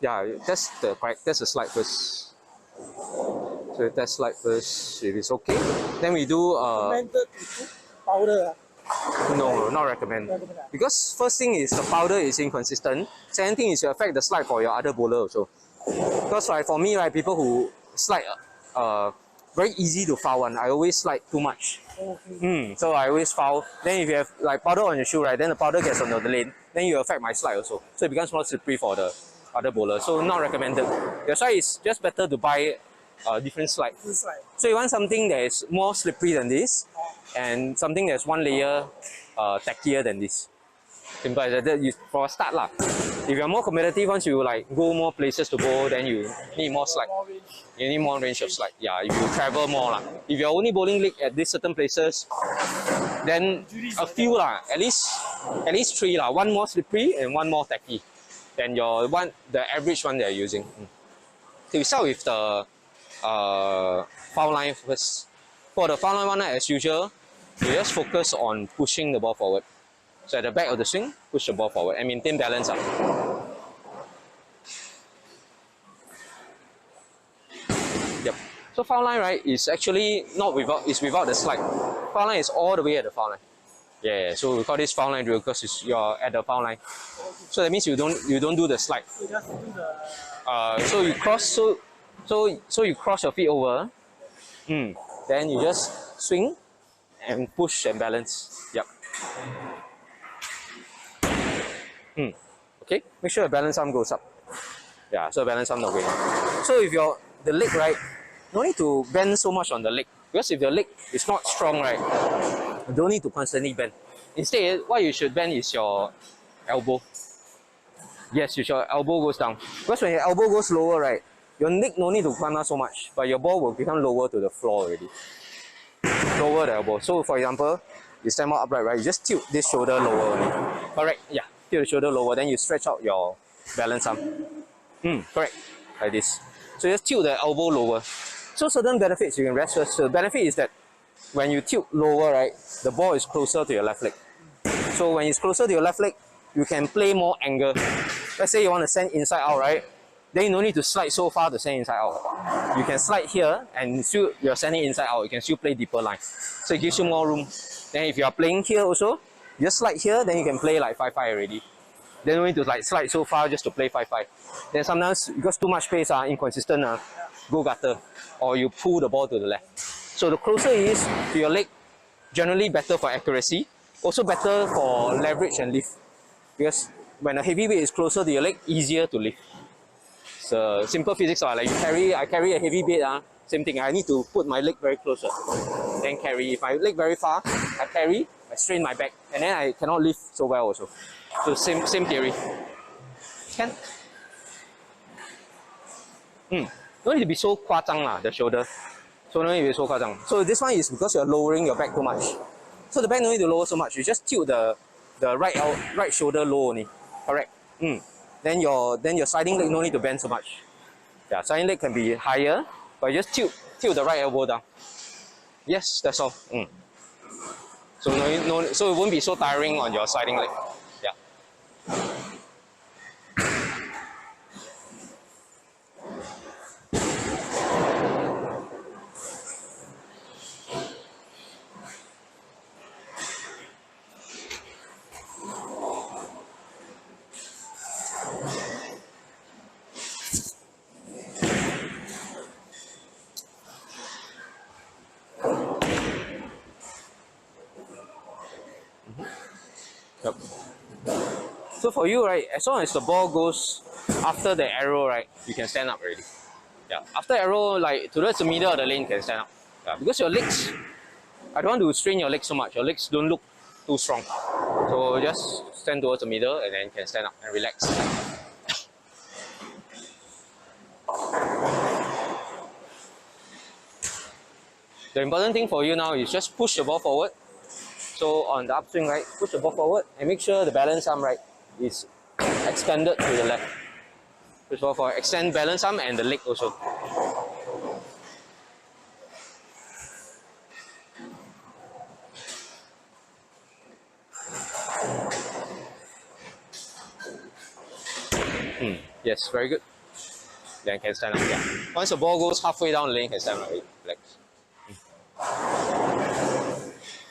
Yeah, test the slide first. So test slide first. If it's okay, then we do. Recommended powder. No, not recommend. Because first thing is the powder is inconsistent. Second thing is you affect the slide for your other bowler also. Because like for me, right, people who slide very easy to foul one. I always slide too much. Okay. So I always foul. Then if you have like powder on your shoe, right, then the powder gets on the lane. Then you affect my slide also. So it becomes more slippery for the other bowler. So not recommended. That's why it's just better to buy a different slide. So you want something that is more slippery than this, and something that's one layer tackier than this. Simple as that. For a start lah. If you're more competitive, once you like go more places to bowl, then you need more slide. You need more range of slide. Yeah, if you travel more lah. If you're only bowling league at these certain places, then a few lah. At least 3 lah. One more slippery and one more tacky than the average one they're using. So we start with the foul line first. For the foul line one, as usual, you just focus on pushing the ball forward. So at the back of the swing, push the ball forward and maintain balance up. Yep. So foul line, right, is actually not without the slide. Foul line is all the way at the foul line. Yeah. So we call this foul line drill because you're at the foul line. So that means you don't do the slide. You just do the. So you cross so you cross your feet over. Then you just swing and push and balance. Yep. Okay, make sure the balance arm goes up. Yeah, so balance arm not going up. So if the leg, right, no need to bend so much on the leg. Because if your leg is not strong, right, you don't need to constantly bend. Instead, what you should bend is your elbow. Yes, your elbow goes down. Because when your elbow goes lower, right, your neck no need to come down so much, but your ball will become lower to the floor already. Lower the elbow. So for example, you stand more upright, right, you just tilt this shoulder lower only. Correct, yeah. The shoulder lower, then you stretch out your balance arm. Correct, like this. So just tilt the elbow lower. So certain benefits you can rest first. So the benefit is that when you tilt lower, right, the ball is closer to your left leg. So when it's closer to your left leg, you can play more angle. Let's say you want to send inside out, right? Then you don't need to slide so far to send inside out. You can slide here and still you're sending inside out. You can still play deeper line. So it gives you more room. Then if you are playing here also, just slide here, then you can play like 5-5 already. Then you need to like slide so far just to play 5-5. Then sometimes because too much pace inconsistent, go gutter, or you pull the ball to the left. So the closer it is to your leg, generally better for accuracy, also better for leverage and lift. Because when a heavy weight is closer to your leg, easier to lift. So simple physics are like I carry a heavy weight, same thing. I need to put my leg very closer, then carry. If my leg very far, I carry, I strain my back, and then I cannot lift so well also. So same theory. Can. Don't need to be so 夸张 lah, the shoulder. So no need to be so 夸张. So this one is because you're lowering your back too much. So the back no need to lower so much. You just tilt the right shoulder low only. Correct. Then your sliding leg no need to bend so much. Yeah, sliding leg can be higher, but you just tilt the right elbow down. Yes, that's all. So so it won't be so tiring on your sliding leg. Yeah. Yep. So for you, right, as long as the ball goes after the arrow, right, you can stand up already. Yeah. After arrow, like towards the middle of the lane, you can stand up. Yeah. Because your legs, I don't want to strain your legs so much. Your legs don't look too strong. So just stand towards the middle and then you can stand up and relax. The important thing for you now is just push the ball forward. So on the upswing, right, push the ball forward and make sure the balance arm, right, is extended to the left. Push the ball forward, extend balance arm and the leg also. Yes, very good. Then can stand up. Yeah. Once the ball goes halfway down the lane, can stand up. Relax.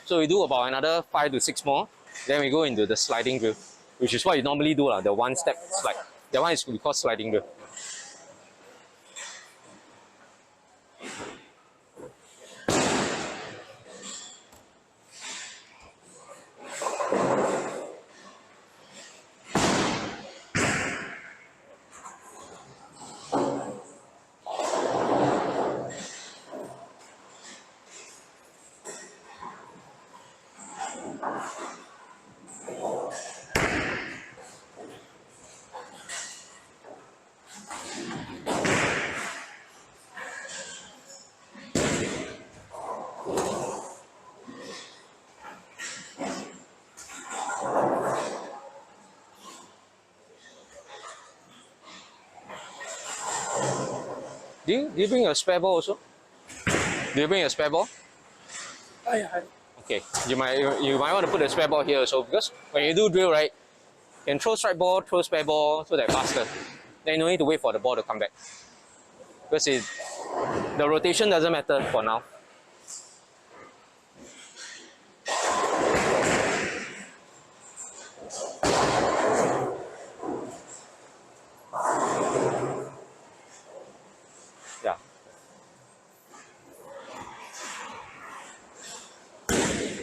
So we do about another 5 to 6 more. Then we go into the sliding drill, which is what you normally do, the one step slide. That one is called sliding drill. Do you bring a spare ball also? Do you bring a spare ball? Okay, you might want to put a spare ball here also, because when you do drill, right, you can throw strike ball, throw spare ball, so that faster. Then you don't need to wait for the ball to come back. Because the rotation doesn't matter for now. Yeah.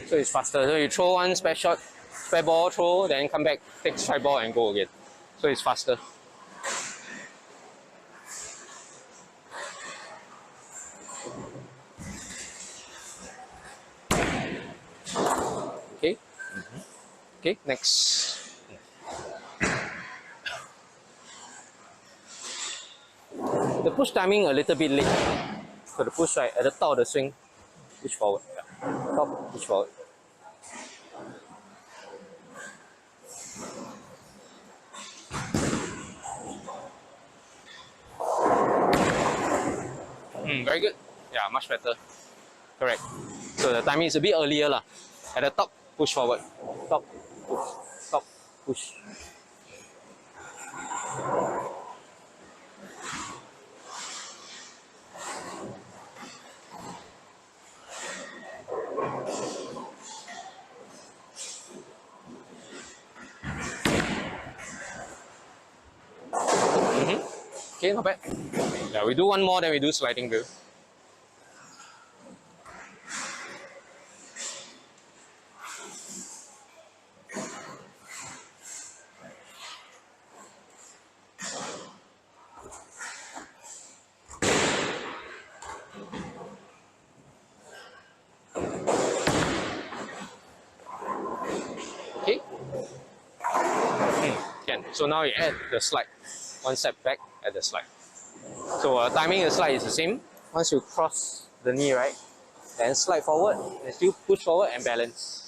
So it's faster. So you throw one spare shot, spare ball, throw, then come back, take strike ball and go again. So it's faster. Okay. Okay, next. The push timing a little bit late. So the push right at the top of the swing, push forward. Yeah. Top, push forward. Very good. Yeah, much better. Correct. So the timing is a bit earlier lah. At the top, push forward. Top, push. Top, push. Okay, not bad. Yeah, we do one more, then we do sliding drill. Okay. So now you add the slide. One step back, add the slide. So timing the slide is the same. Once you cross the knee, right, then slide forward, and still push forward and balance.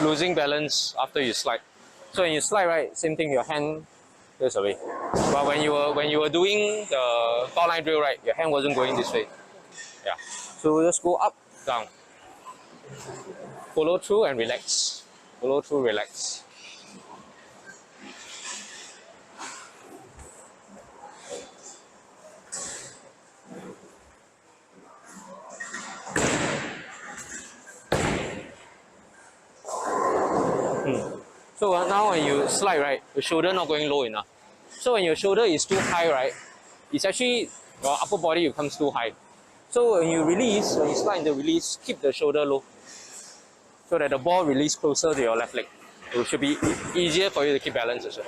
Losing balance after you slide. So when you slide, right, same thing, your hand goes away. But when you were doing the foul line drill, right, your hand wasn't going this way. Yeah. So just go up, down. Follow through and relax. Follow through, relax. So now when you slide, right, your shoulder not going low enough. So when your shoulder is too high, right, it's actually your upper body becomes too high. So when you release, when you slide in the release, keep the shoulder low so that the ball release closer to your left leg. It should be easier for you to keep balance as well.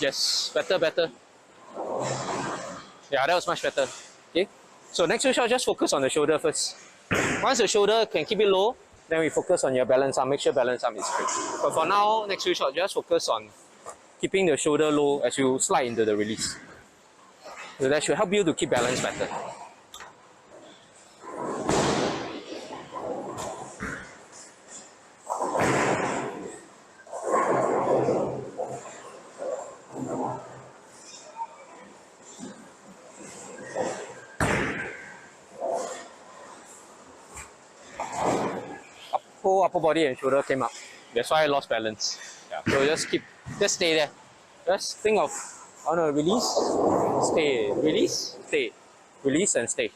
Yes, better, better. Yeah, that was much better. Okay. So next few shots, just focus on the shoulder first. Once the shoulder can keep it low, then we focus on your balance arm. Make sure balance arm is straight. But for now, next few shots, just focus on keeping the shoulder low as you slide into the release. So that should help you to keep balance better. Whole upper body and shoulder came up. That's why I lost balance. Yeah. So just stay there. Just think of, oh no, release, stay, release, stay, release and stay.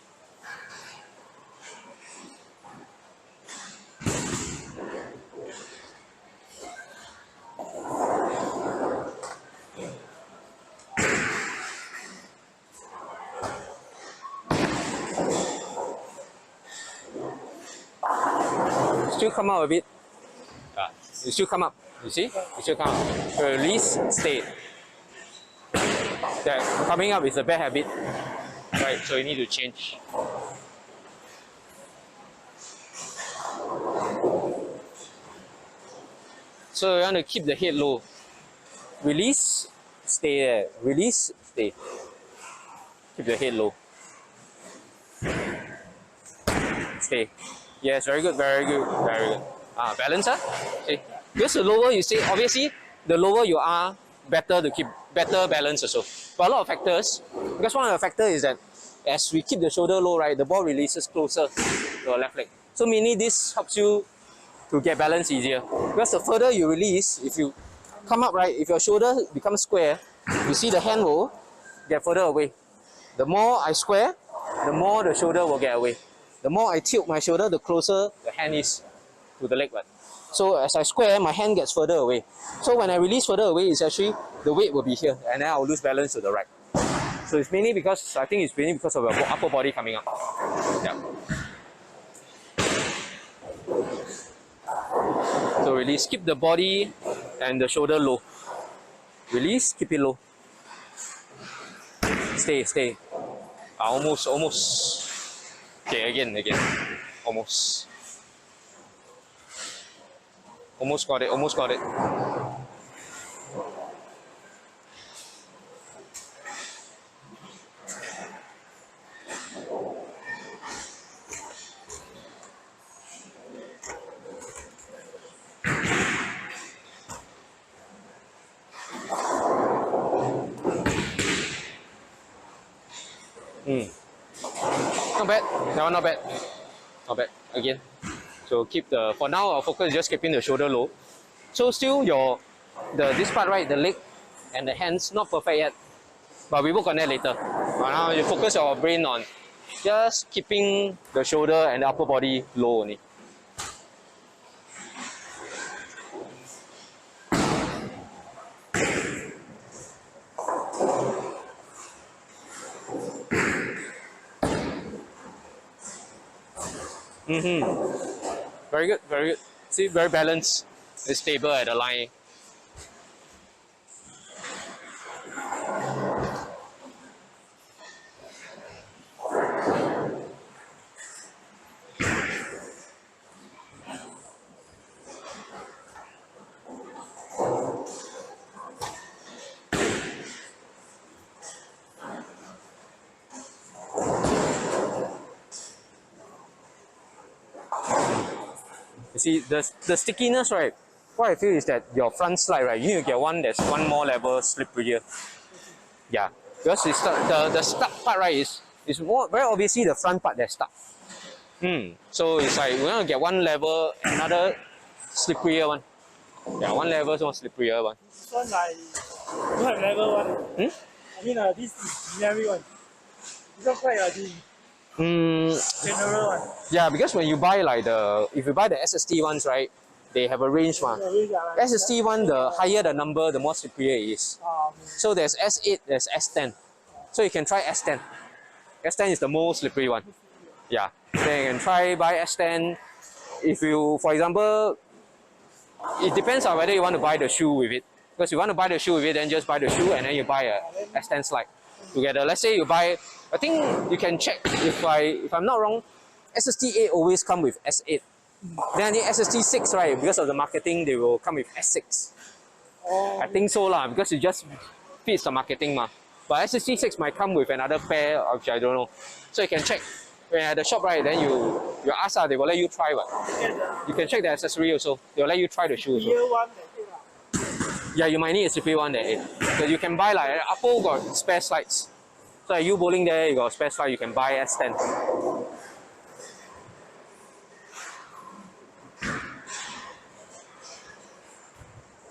Still come out a bit. You still come up. You see? You still come up. Release, stay. That coming up is a bad habit. Right, so you need to change. So you want to keep the head low. Release, stay there. Release, stay. Keep the head low. Stay. Yes, very good, very good, very good. Balance, see? Because the lower you stay, obviously, the lower you are, better to keep better balance also. But a lot of factors, because one of the factors is that as we keep the shoulder low, right, the ball releases closer to the left leg. So mainly this helps you to get balance easier. Because the further you release, if you come up, right, if your shoulder becomes square, you see the hand will get further away. The more I square, the more the shoulder will get away. The more I tilt my shoulder, the closer the hand is to the leg. Right? So as I square, my hand gets further away. So when I release further away, it's actually, the weight will be here, and then I'll lose balance to the right. So it's mainly because, I think it's mainly because of your upper body coming up. Yeah. So release, keep the body and the shoulder low. Release, keep it low. Stay, stay. Almost, almost. Okay, again. Almost. Almost got it, almost got it. Not bad. No, not bad. Not bad. Again. So keep the, for now our focus is just keeping the shoulder low. So still this part, right, the leg and the hands, not perfect yet. But we work on that later. But now you focus your brain on just keeping the shoulder and the upper body low only. Very good, very good. See, very balanced. It's stable at the line. You see, the stickiness, right? What I feel is that your front slide, right? You need to get one that's one more level slipperier. Yeah, because it's the stuck part, right? Is more very obviously the front part that's stuck. So it's like we want to get one level, another slipperier one. Yeah, one level more slipperier one. This one like don't have level one. I mean this is generic one. This one quite general one. Yeah, because when you buy like if you buy the SST ones, right, they have a range one. SST one, the higher the number, the more superior it is. So there's S8, there's S10. So you can try S10. S10 is the most slippery one. Yeah, then you can try buy S10. If you, for example, it depends on whether you want to buy the shoe with it. Because you want to buy the shoe with it, then just buy the shoe and then you buy a extend slide together. Let's say you buy, I think you can check if I'm not wrong, SST8 always come with S8. Then the SST6, right, because of the marketing, they will come with S6. Oh. I think so lah, because it just fits the marketing ma. But SST6 might come with another pair, which I don't know. So you can check. When you're at the shop, right, then you ask, they will let you try what. You can check the accessory also. They will let you try the shoe also. Year one, that Yeah, you might need a CPU one that because you can buy like Apple got spare slides. So like you bowling there, you got spare slide, you can buy S10.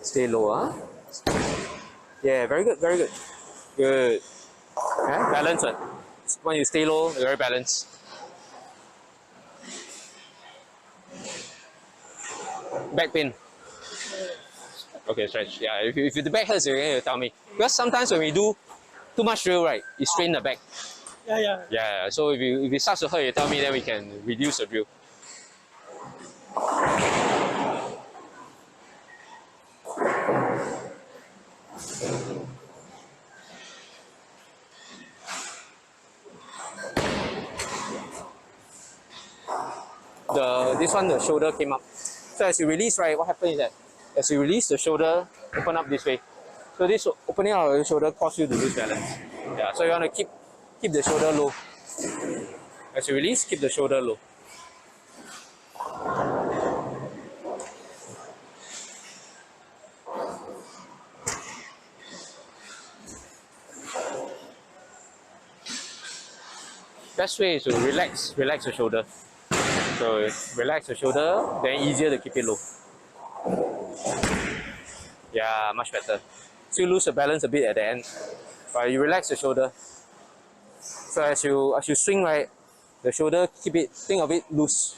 Stay low, huh? Yeah, very good, very good. Good. Yeah, balance it. When you stay low, you're very balanced. Back pain. Okay, stretch. Yeah, if the back hurts, you tell me. Because sometimes when we do too much drill, right, it strain the back. Yeah. Yeah, so if it starts to hurt, you tell me, then we can reduce the drill. This one, the shoulder came up. So as you release, right, what happens is that as you release, the shoulder open up this way. So this opening out of the shoulder causes you to lose balance. Yeah, so you want to keep the shoulder low. As you release, keep the shoulder low. Best way is to relax the shoulder. So relax the shoulder, then easier to keep it low. Yeah, much better. So you lose the balance a bit at the end, but you relax the shoulder. So as you swing, right, the shoulder think of it loose.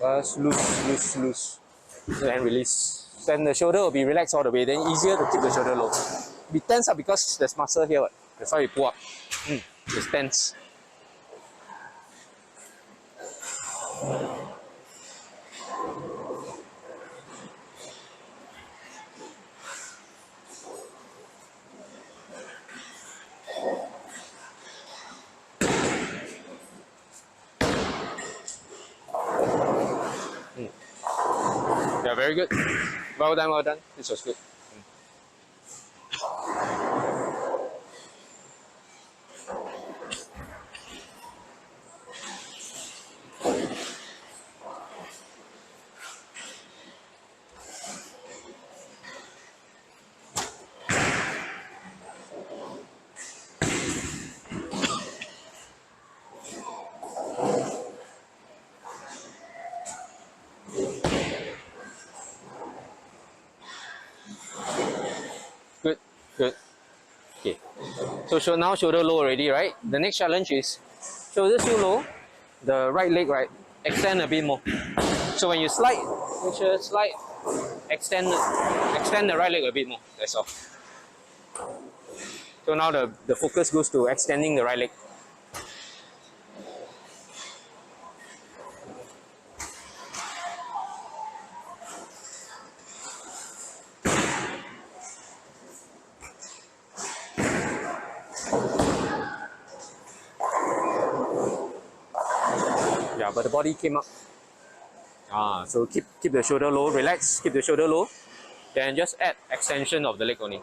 Just loose. Then release. Then the shoulder will be relaxed all the way. Then easier to keep the shoulder low. Be tense up because there's muscle here. That's why you pull up. It's tense. Yeah, very good. Well done, well done. This was good. Good. Okay. So now shoulder low already, right? The next challenge is shoulder still low. The right leg, right, extend a bit more. So when you slide, make sure slide, extend the right leg a bit more. That's all. So now the focus goes to extending the right leg. Yeah, but the body came up. So keep the shoulder low, relax, keep the shoulder low. Then just add extension of the leg only.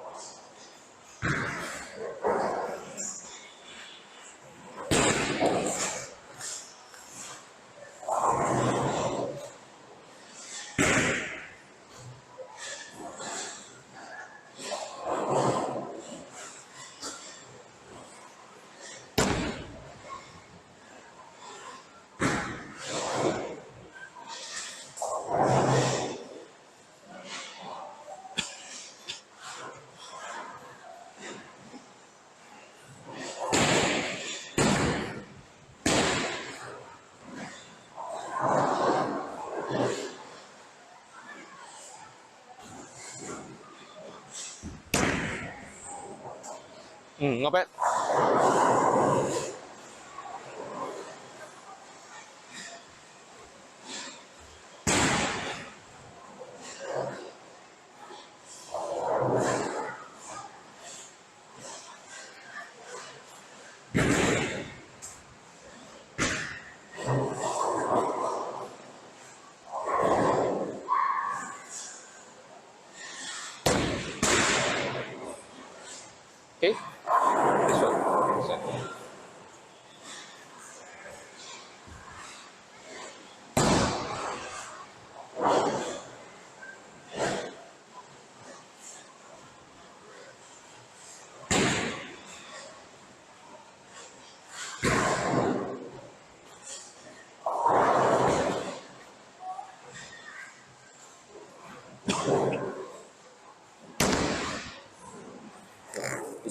Not bad.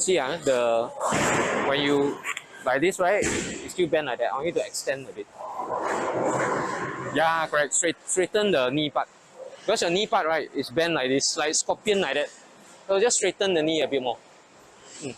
see when you like this, right? You still bend like that. I want you to extend a bit. Yeah, correct. Straighten the knee part. Because your knee part, right, is bent like this, like scorpion like that. So just straighten the knee a bit more. Mm.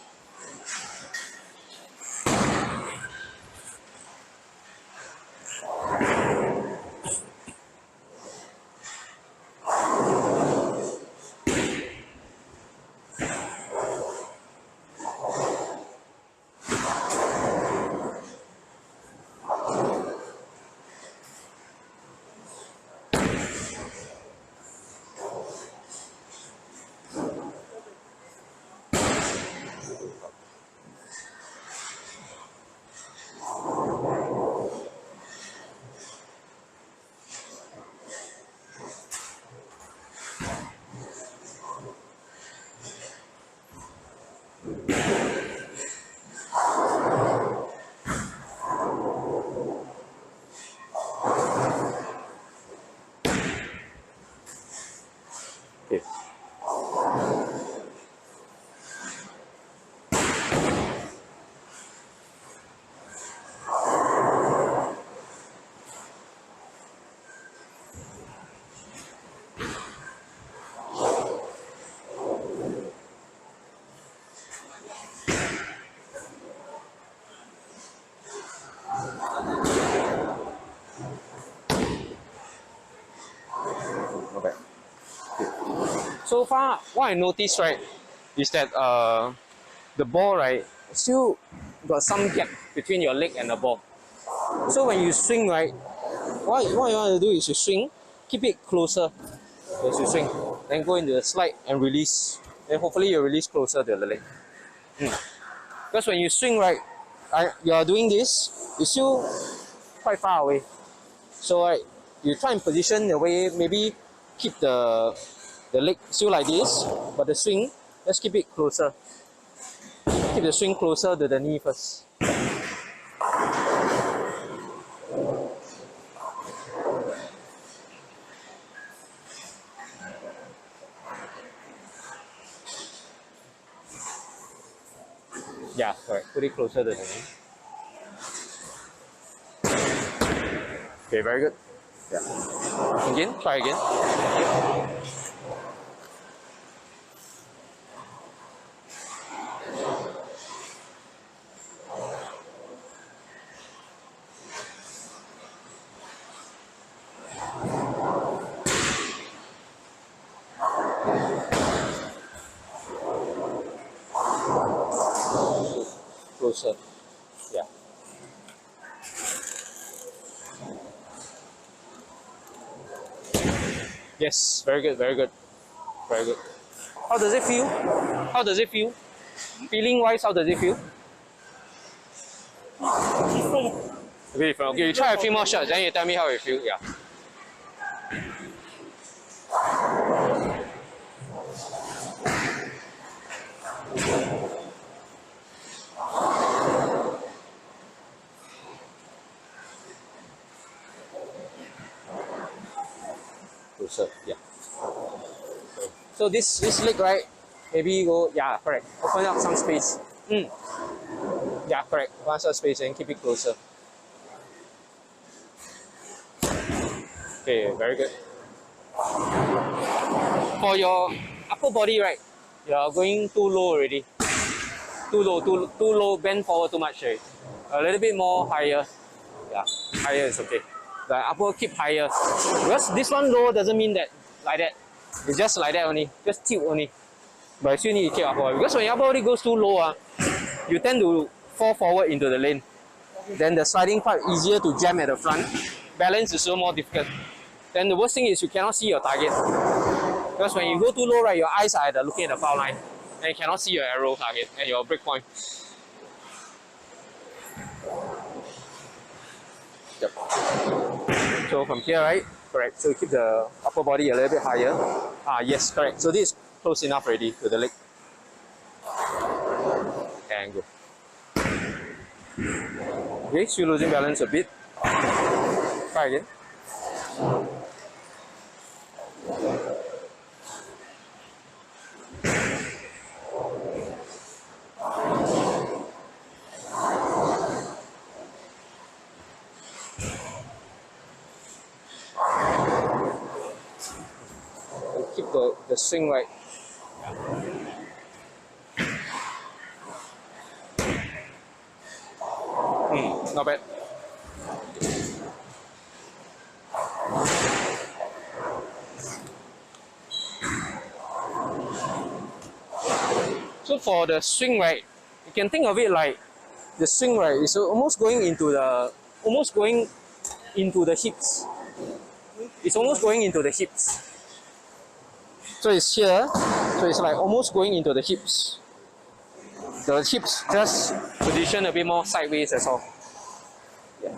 Okay. Not bad. Okay. So far, what I noticed, right, is that the ball, right, still got some gap between your leg and the ball. So when you swing, right, what you want to do is you swing, keep it closer as you swing. Then go into the slide and release. Then hopefully you release closer to the leg. Because when you swing, right, you're doing this, you're still quite far away. So right, you try and position the way, maybe keep the leg still like this, but the swing, let's keep it closer. Keep the swing closer to the knee first. Yeah, correct. Put it closer to the knee. Okay, very good. Yeah. Again, try again. Closer. Yeah. Yes, very good, very good. Very good. How does it feel? How does it feel? Feeling wise, how does it feel? Different. A bit different. Okay, you try a few more shots, then you tell me how it feels. Yeah. Closer. Yeah. So this leg, right? Maybe go, yeah, correct. Open up some space. Yeah, correct. Open up some space and keep it closer. Okay, very good. For your upper body, right? You're going too low already. Too low, bend forward too much, right? A little bit more higher. Yeah, higher is okay. The upper keep higher. Because this one low doesn't mean that like that. It's just like that only. Just tilt only. But you still need to keep upper body. Because when your upper body goes too low, you tend to fall forward into the lane. Then the sliding part easier to jam at the front. Balance is so more difficult. Then the worst thing is you cannot see your target. Because when you go too low, right, your eyes are looking at the foul line. And you cannot see your arrow target and your break point. Yep. So from here, right? Correct. So keep the upper body a little bit higher. Yes, correct. So this is close enough already to the leg. And go. Okay, still losing balance a bit. Try again. the swing right. Not bad. So for the swing right, you can think of it like the swing right is almost going into the hips. It's almost going into the hips. So it's here, so it's like almost going into the hips. The hips just position a bit more sideways, that's all. Yeah.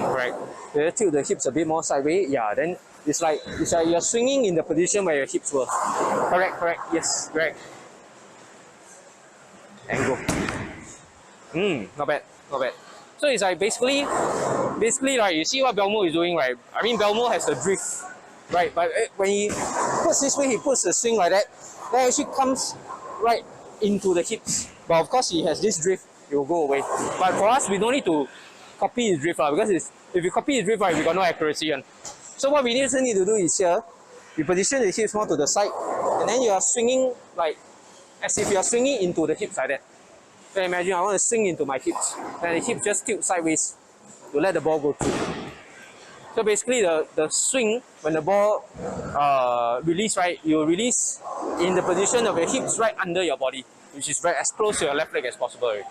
Correct. You tilt the hips a bit more sideways, yeah, then it's like you're swinging in the position where your hips were. Correct, yes, correct. And go. Not bad. So it's like basically like you see what Belmo is doing, right? I mean Belmo has a drift, right? But when he puts this way, he puts the swing like that, that actually comes right into the hips. But of course he has this drift, it will go away. But for us, we don't need to copy his drift, because if you copy his drift, right, we got no accuracy. So what we need to do is here, you position the hips more to the side, and then you are swinging like as if you are swinging into the hips like that. So imagine I want to swing into my hips, and the hips just tilt sideways to let the ball go through. So basically the swing, when the ball release, right, you release in the position of your hips right under your body, which is as close to your left leg as possible. Right?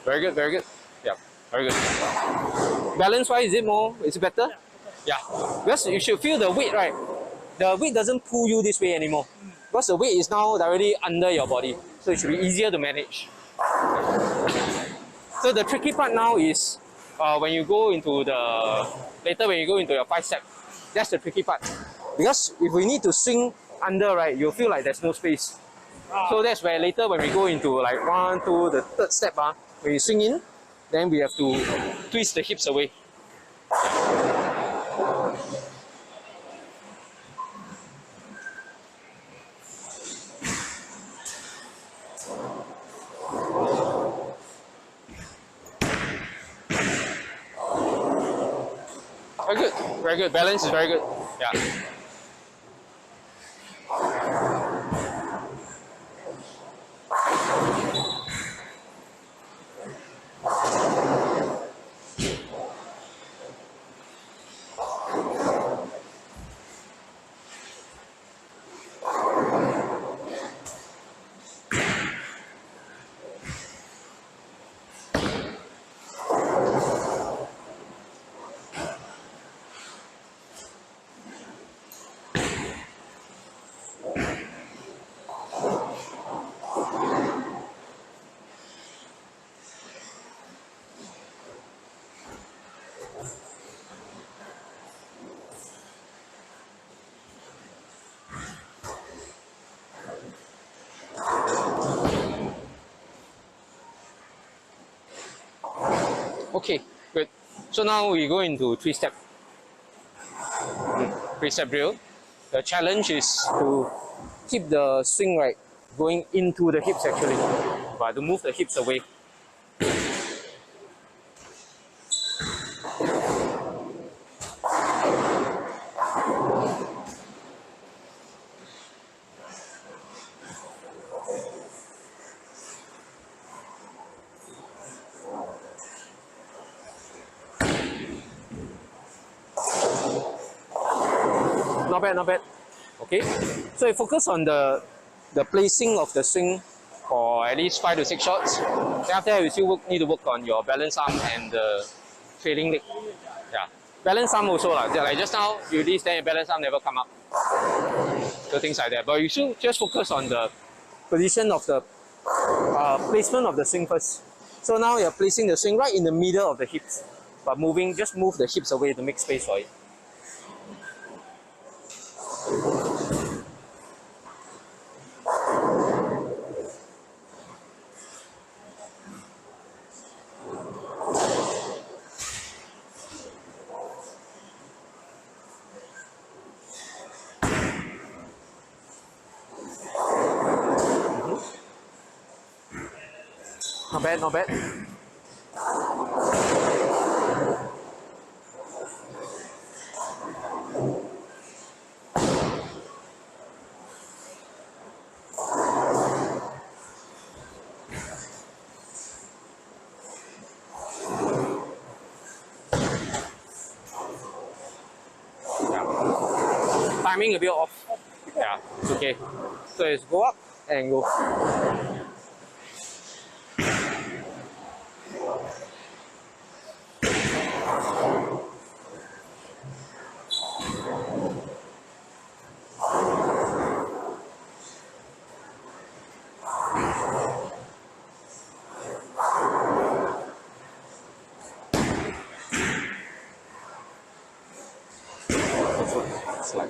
Very good. Yeah, very good. Balance wise, is it better? Yeah. Because you should feel the weight, right? The weight doesn't pull you this way anymore. Because the weight is now directly under your body. So it should be easier to manage. So the tricky part now is when you go into your 5-step, that's the tricky part. Because if we need to swing under, right, you'll feel like there's no space. So that's where later when we go into like 1, 2, the third step, when you swing in, then we have to twist the hips away. Very good. Balance is very good. Yeah. Okay, good. So now we go into 3-step. 3-step drill. The challenge is to keep the swing right going into the hips actually, but to move the hips away. Not bad. Okay, so you focus on the placing of the swing for at least 5 to 6 shots. Then after that, you still need to work on your balance arm and the trailing leg. Yeah, balance arm also like just now you release, then your balance arm never come up. So things like that. But you should just focus on the position of the placement of the swing first. So now you're placing the swing right in the middle of the hips, but just move the hips away to make space for it. Not bad, not bad. Yeah. Timing a bit off. Yeah, it's okay. So it's go up and go. Slide.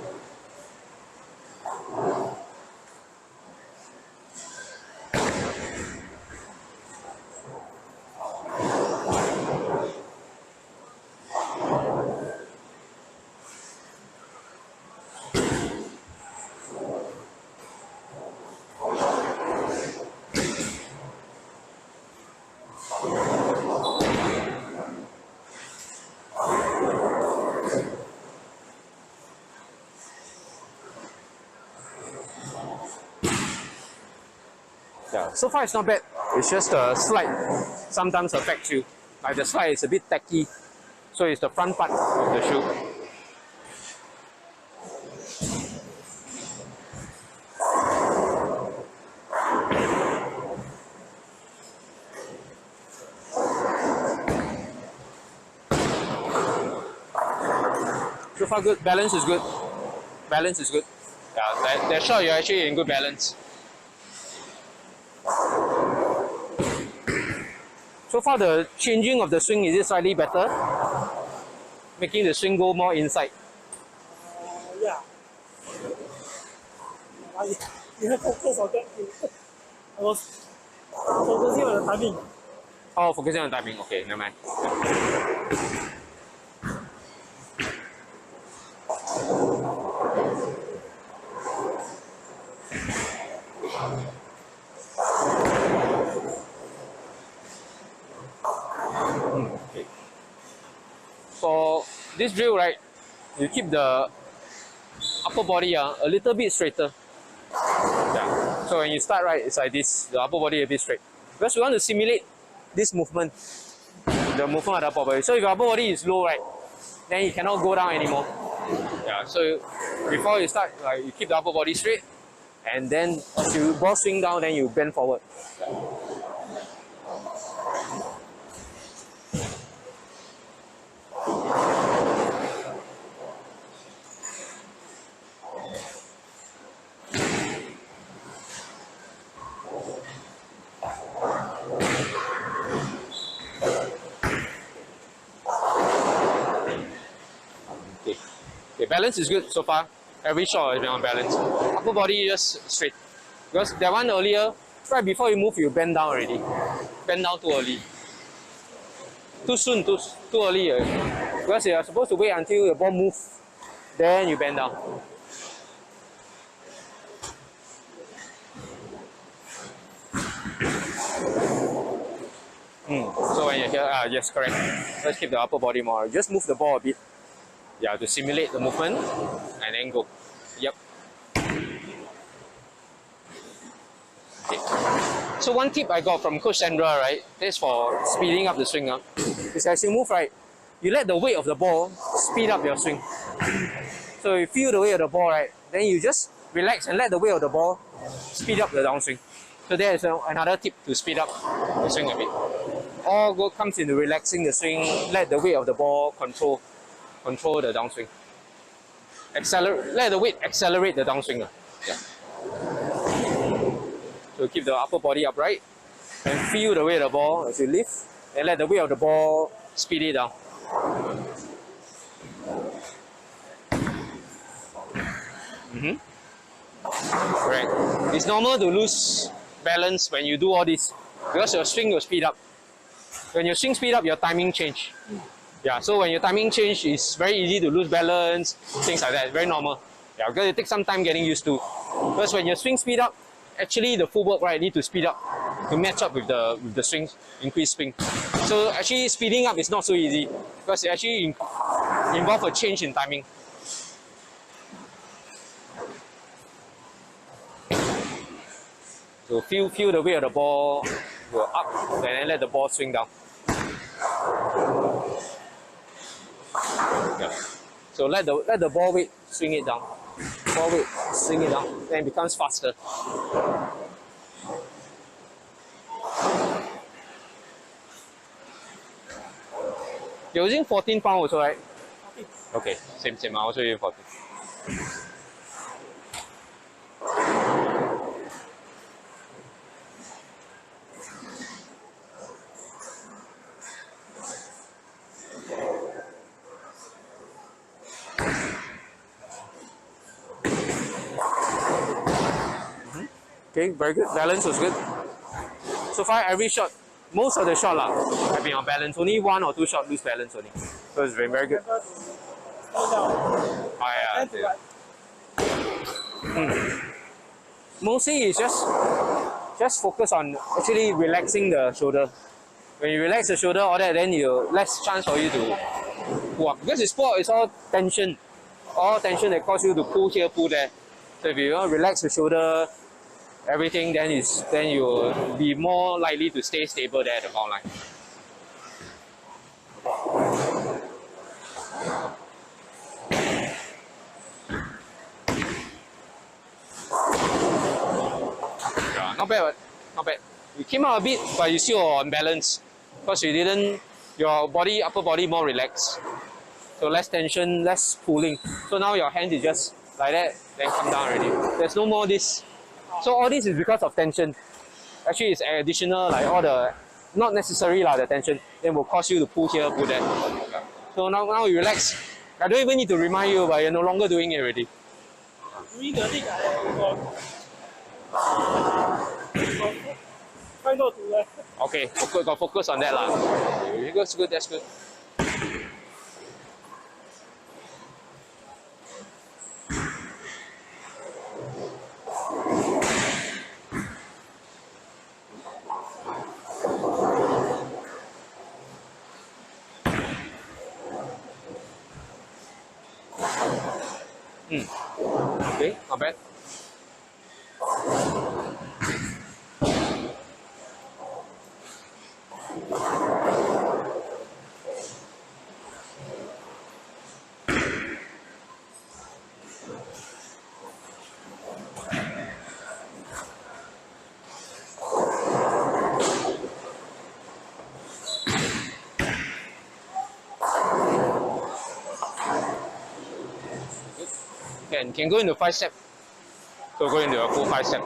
Yeah, so far it's not bad. It's just the slide sometimes affects you. Like the slide is a bit tacky, so it's the front part of the shoe. So far good, balance is good. Balance is good. Yeah, that shot you're actually in good balance. So far the changing of the swing, is it slightly better? Making the swing go more inside. Yeah. You have focus on that. I was focusing on the timing. Oh, focusing on timing. Okay, never mind. Okay. For this drill, right, you keep the upper body a little bit straighter. Yeah. So when you start, right, it's like this, the upper body a bit straight. Because we want to simulate this movement, the movement of the upper body. So if your upper body is low, right, then you cannot go down anymore. Yeah. So before you start, like, you keep the upper body straight, and then as you ball swing down, then you bend forward. Yeah. Okay, balance is good so far. Every shot has been on balance. Upper body just straight. Because that one earlier, right before you move, you bend down already. Bend down too early. Too soon, too early. Because you are supposed to wait until the ball moves, then you bend down. So when you're here, yes, correct. Let's keep the upper body more. Just move the ball a bit. Yeah, to simulate the movement and then go. Yep. Okay. So one tip I got from Coach Sandra, right, is for speeding up the swing. Is as you move, right, you let the weight of the ball speed up your swing. So you feel the weight of the ball, right, then you just relax and let the weight of the ball speed up the downswing. So there is another tip to speed up the swing a bit. All comes into relaxing the swing, let the weight of the ball control the downswing. Let the weight accelerate the downswing. Yeah. So keep the upper body upright and feel the weight of the ball as you lift, and let the weight of the ball speed it down. Correct. It's normal to lose balance when you do all this because your swing will speed up. When your swing speed up, your timing change. Yeah, so when your timing change, it's very easy to lose balance, things like that. Very normal. Yeah, because it takes some time getting used to. Because when your swing speed up, actually the footwork right need to speed up to match up with the swing, increased swing. So actually speeding up is not so easy because it actually involves a change in timing. So feel the weight of the ball go up and then let the ball swing down. Yeah. So let the ball weight swing it down. Ball weight swing it down, then it becomes faster. You're using 14 pound also, right? Okay, same. I also using 14. Okay, very good. Balance was good. So far, every shot, most of the shot have been on balance. Only 1 or 2 shots lose balance only. So it's been very good. Oh yeah. Mostly it's just focus on actually relaxing the shoulder. When you relax the shoulder, all that, then you less chance for you to pull up. Because sport is all tension that cause you to pull here, pull there. So if you relax the shoulder, everything, then you will be more likely to stay stable there at the bound line. Yeah, not bad, not bad. You came out a bit, but you still on balance because you didn't. Your body, upper body, more relaxed. So less tension, less pulling. So now your hand is just like that, then come down already. There's no more this. So all this is because of tension. Actually, it's additional, like all the, not necessary the tension, then will cause you to pull here, pull there. So now you relax. I don't even need to remind you, but you're no longer doing it already. Doing the leg, try not to. Okay, got focus on that lah. That's good, that's good. Okay, not bad. Can go into 5 step. So go into a full 5 step.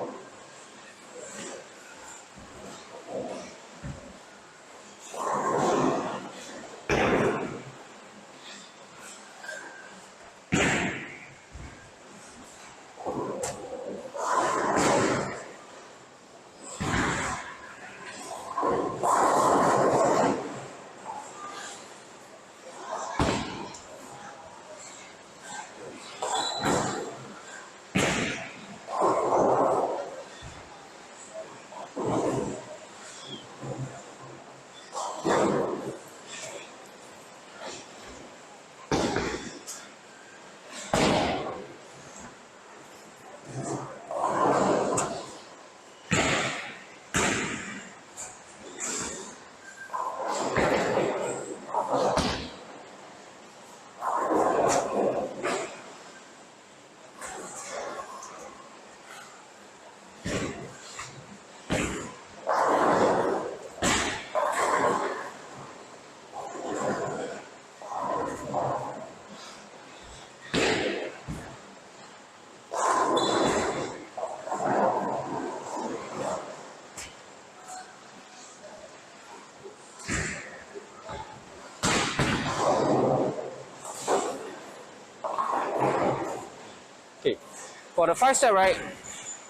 For the 5 step, right,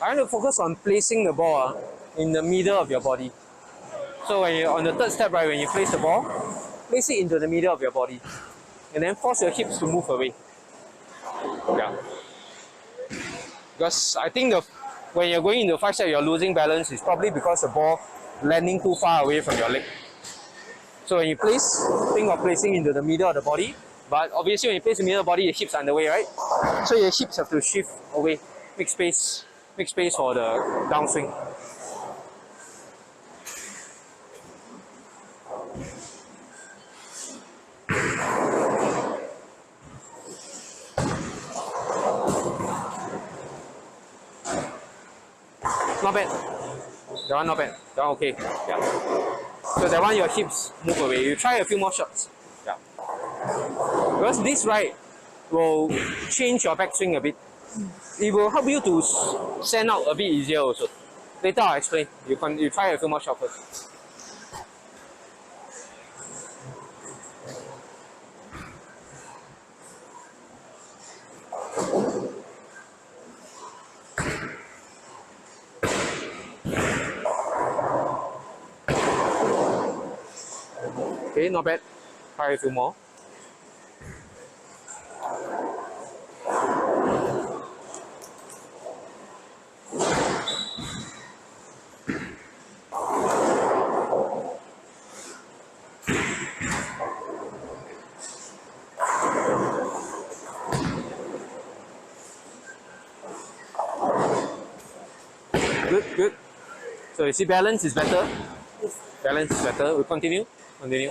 I want to focus on placing the ball in the middle of your body. So when you're on the 3rd step, right, when you place the ball, place it into the middle of your body. And then force your hips to move away. Yeah. Because I think when you're going into 5 step, you're losing balance, it's probably because the ball landing too far away from your leg. So when you place, think of placing into the middle of the body, but obviously when you place in the middle of the body, your hips are underway, right? So your hips have to shift away, make space for the downswing. Not bad. That one not bad. That one okay. Yeah. So that one your hips move away. You try a few more shots. Yeah. Because this right will change your backswing a bit. It will help you to send out a bit easier also. Later I'll explain. You try a few more shots first. Okay, not bad. Try a few more. Good, good. So you see balance is better. Balance is better. We'll continue. Continue.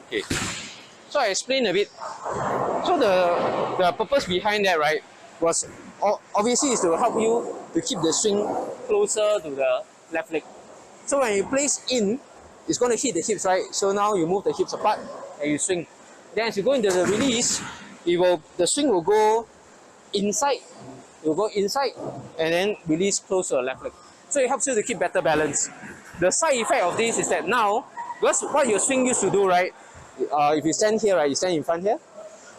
Okay. So I explained a bit. So the purpose behind that, right, was obviously is to help you to keep the swing closer to the left leg. So when you place in, it's going to hit the hips, right? So now you move the hips apart and you swing. Then as you go into the release, the swing will go inside. It will go inside and then release close to the left leg. So it helps you to keep better balance. The side effect of this is that now, because what your swing used to do, right? If you stand here, right, you stand in front here.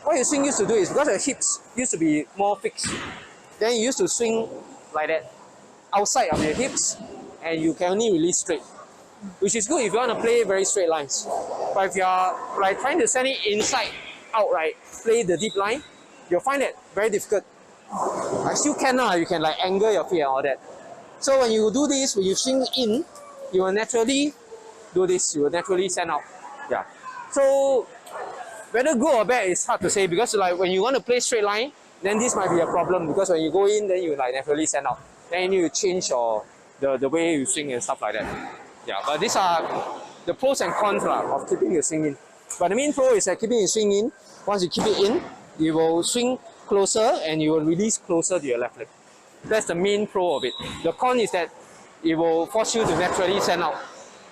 What your swing used to do is because your hips used to be more fixed, then you used to swing like that outside of your hips, and you can only release straight, which is good if you want to play very straight lines. But if you are like trying to send it inside out, right, play the deep line, you'll find it very difficult. I still can now. You can like angle your feet and all that. So when you do this, when you swing in, you will naturally do this. You will naturally send out. Yeah. So whether good or bad is hard to say because like when you want to play straight line, then this might be a problem because when you go in, then you like naturally send out. Then you need to change the way you swing and stuff like that. Yeah. But these are the pros and cons of keeping your swing in. But the main pro is that keeping your swing in. Once you keep it in, you will swing closer and you will release closer to your left leg. That's the main pro of it. The con is that it will force you to naturally send out.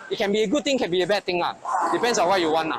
It can be a good thing, can be a bad thing. Depends on what you want.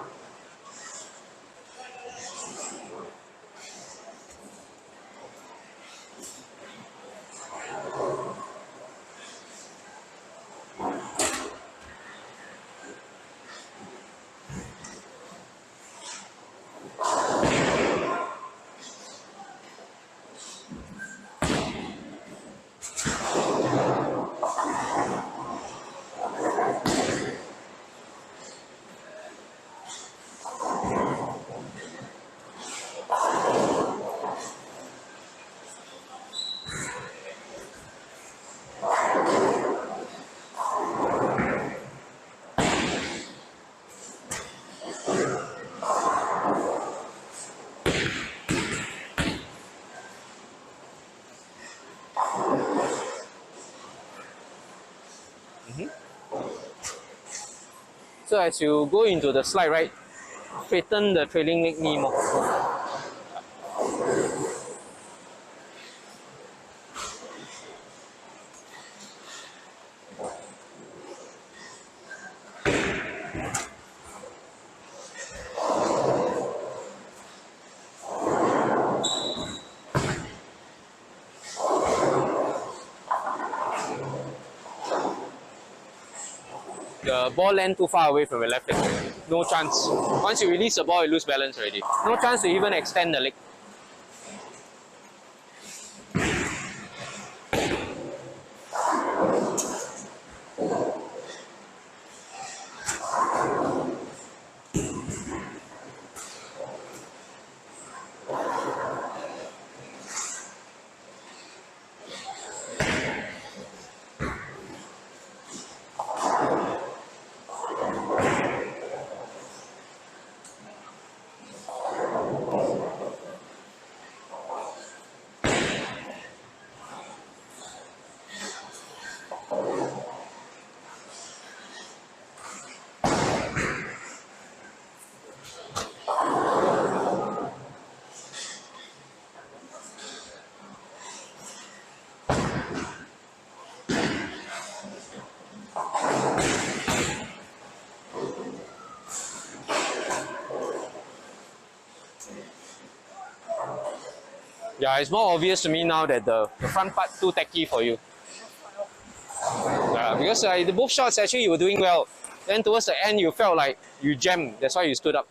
So as you go into the slide, right, straighten the trailing leg knee more. The ball land too far away from your left leg. No chance. Once you release the ball, you lose balance already. No chance to even extend the leg. Yeah, it's more obvious to me now that the front part too tacky for you. Yeah, because the both shots actually you were doing well. Then towards the end you felt like you jammed. That's why you stood up.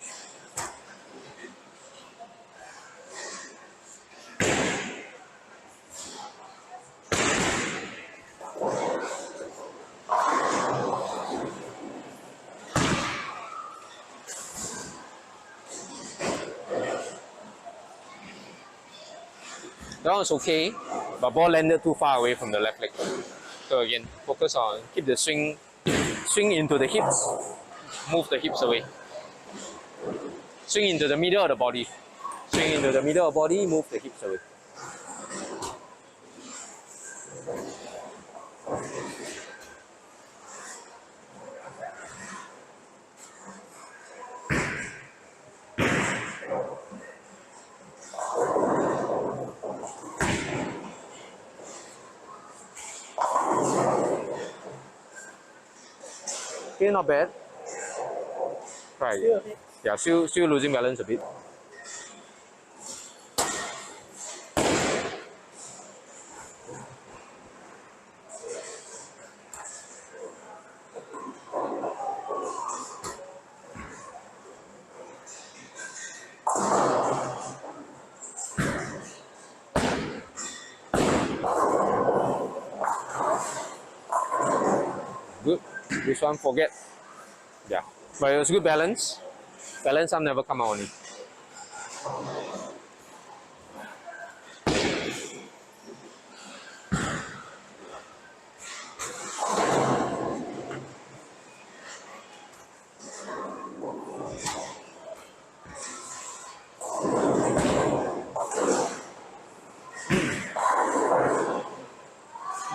That one was okay, but ball landed too far away from the left leg. So again, focus on keep the swing into the hips, move the hips away. Swing into the middle of the body. Swing into the middle of the body, move the hips away. Okay, not bad. Right. Still a bit. Yeah, still losing balance a bit. Good. This one forget. Yeah. But it was good balance. Balance arm never come out on it.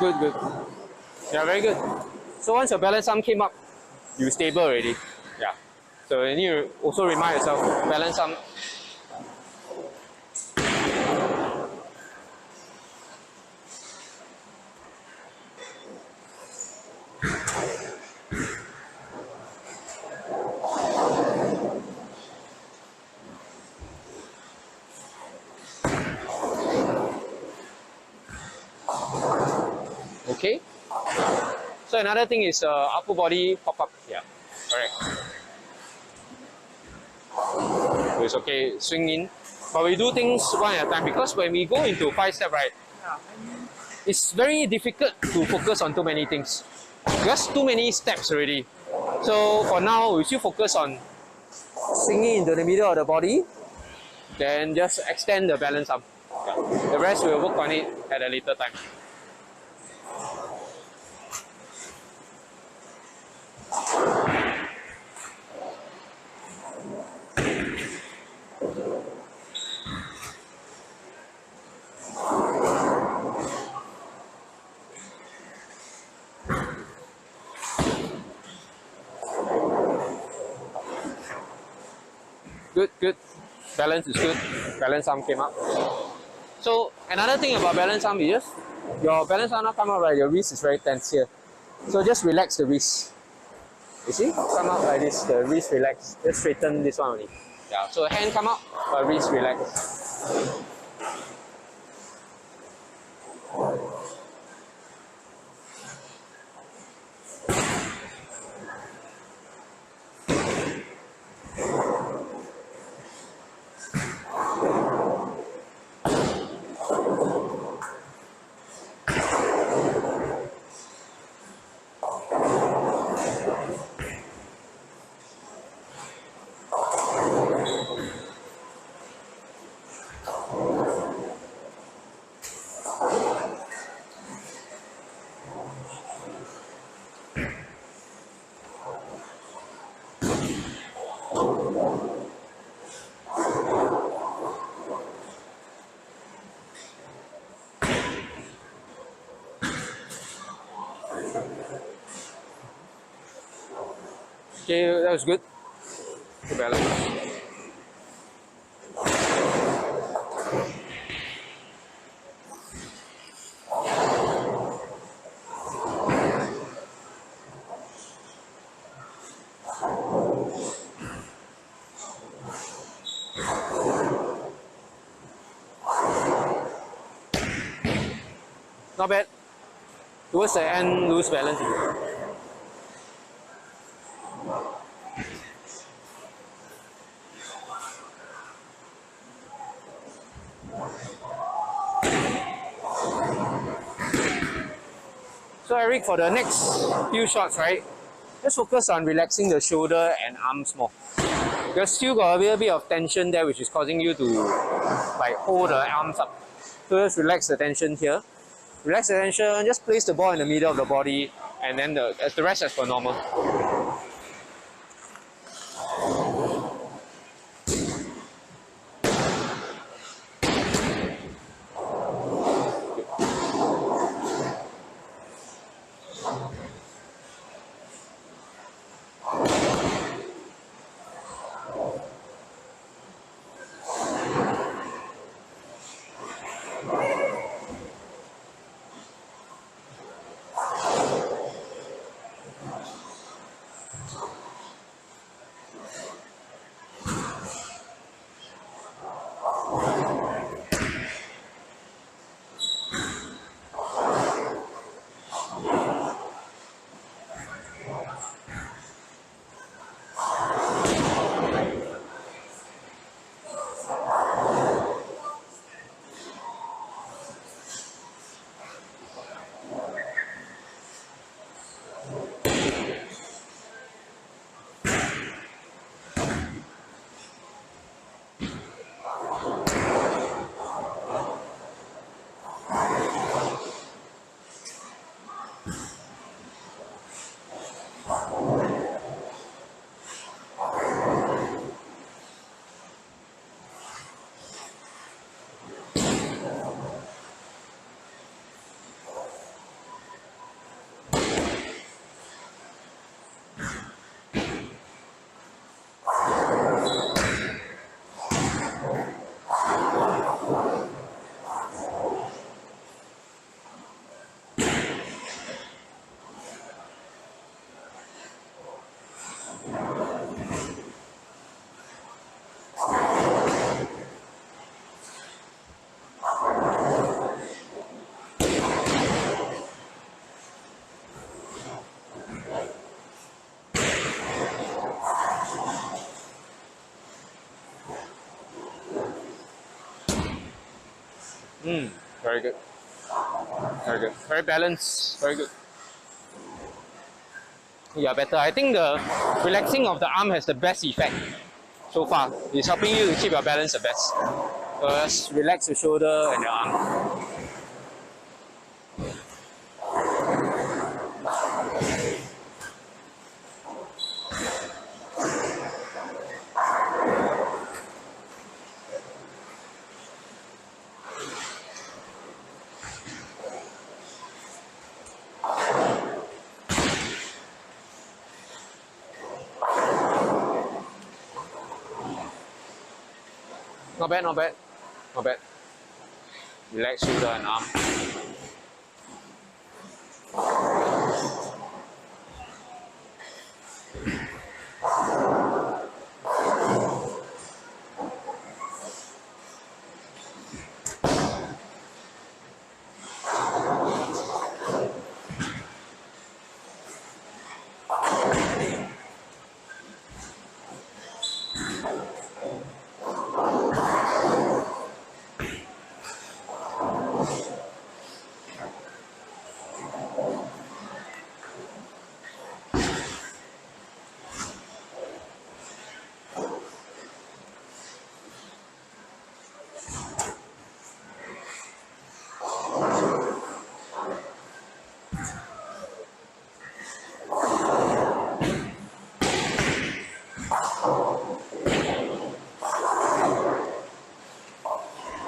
Good, good. Yeah, very good. So once your balance arm came up, you stable already. Yeah. So you need to also remind yourself, balance arm. Okay. So another thing is upper body pop up. Yeah. Correct. So it's okay, swing in. But we do things one at a time because when we go into 5-step, right, it's very difficult to focus on too many things. Because too many steps already. So for now, we still focus on swinging into the middle of the body. Then just extend the balance arm. Yeah. The rest we'll work on it at a later time. Good, good. Balance is good. Balance arm came up. So another thing about balance arm is just your balance arm not come up right, your wrist is very tense here. So just relax the wrist. You see? Come up like this, the wrist relax. Just straighten this one only. Yeah. So hand come up, but wrist relax. Okay, that was good. Good balance. Not bad. Towards the end, lose balance. So Eric, for the next few shots, right, just focus on relaxing the shoulder and arms more. There's still got a little bit of tension there which is causing you to like hold the arms up. So just relax the tension here. Relax the tension, just place the ball in the middle of the body and then the rest as per normal. Very good. Very good. Very balanced. Very good. Yeah, better. I think the relaxing of the arm has the best effect so far. It's helping you to keep your balance the best. So just relax the shoulder and the arm. Not bad, not bad. Not bad. Relax shoulder and arm.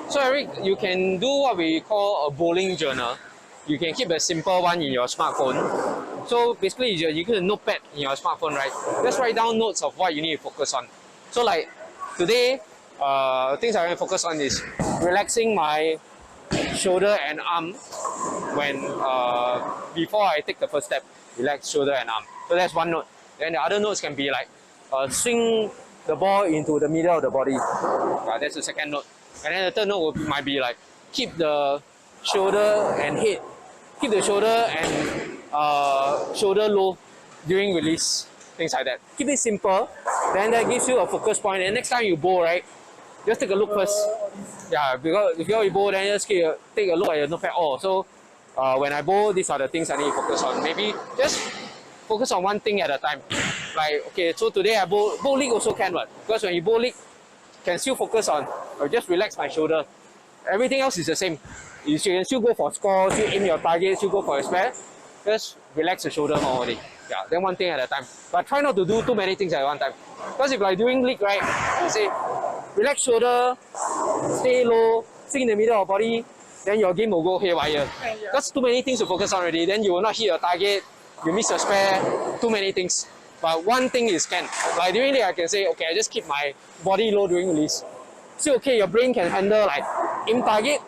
So Eric, you can do what we call a bowling journal. You can keep a simple one in your smartphone. So basically, you get a notepad in your smartphone, right? Just write down notes of what you need to focus on. So like today, things I'm going to focus on is relaxing my shoulder and arm when before I take the first step. Relax shoulder and arm. So that's one note. Then the other notes can be like swing the ball into the middle of the body. That's the second note. And then the third note might be like keep the shoulder and head, keep the shoulder and shoulder low during release, things like that. Keep it simple, then that gives you a focus point. And next time you bowl, right, just take a look first. Yeah, because if you bowl, then just take a look at your notepad. Oh, so when I bowl, these are the things I need to focus on. Maybe just focus on one thing at a time. Like, okay, so today I bowl league also can, but because when you bowl league, can still focus on, or just relax my shoulder. Everything else is the same. You can still go for score, still aim your target, still go for your spare. Just relax the shoulder normally. Yeah, then one thing at a time. But try not to do too many things at one time. Because if like doing league, right, you say, relax shoulder, stay low, swing in the middle of body, then your game will go haywire. Because too many things to focus on already, then you will not hit your target, you miss your spare, too many things. But one thing is can. Like during league, I can say, okay, I just keep my body low during release. Still okay, your brain can handle like aim target,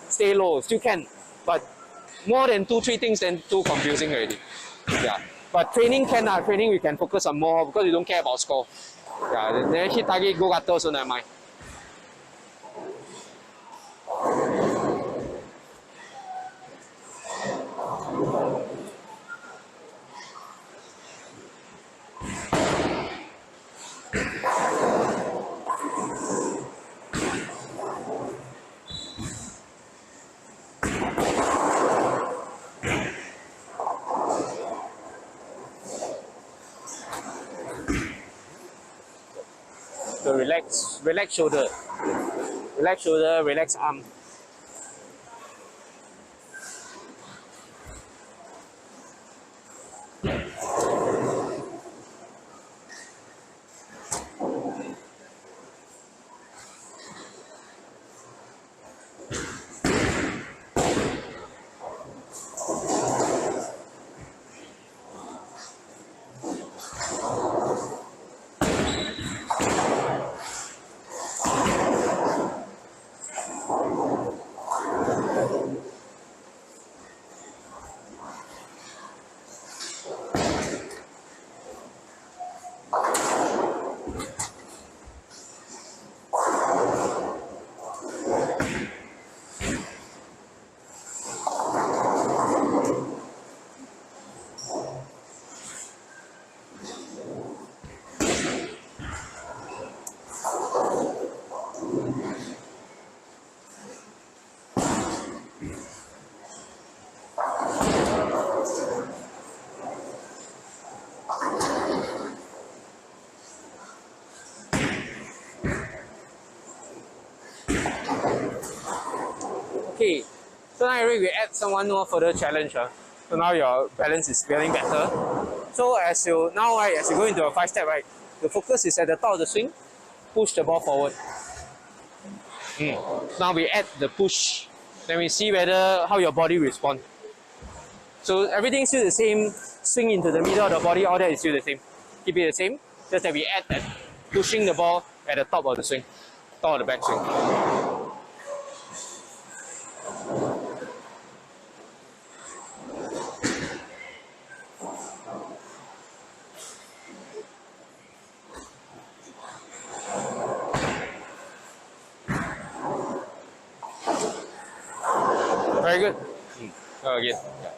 stay low, still can. But more than 2-3 things, then too confusing already. Yeah. But training can, training we can focus on more because you don't care about score. Yeah, then hit target, go gutter, so never mind. So relax shoulder, relax arm. Okay, so now we add one more further challenge. So now your balance is getting better. So as you go into a 5-step, right, the focus is at the top of the swing, push the ball forward. Now we add the push, then we see how your body responds. So everything's still the same, swing into the middle of the body, all that is still the same. Keep it the same, just that we add that pushing the ball at the top of the swing. top of the back swing. Very good. Go again. Yeah.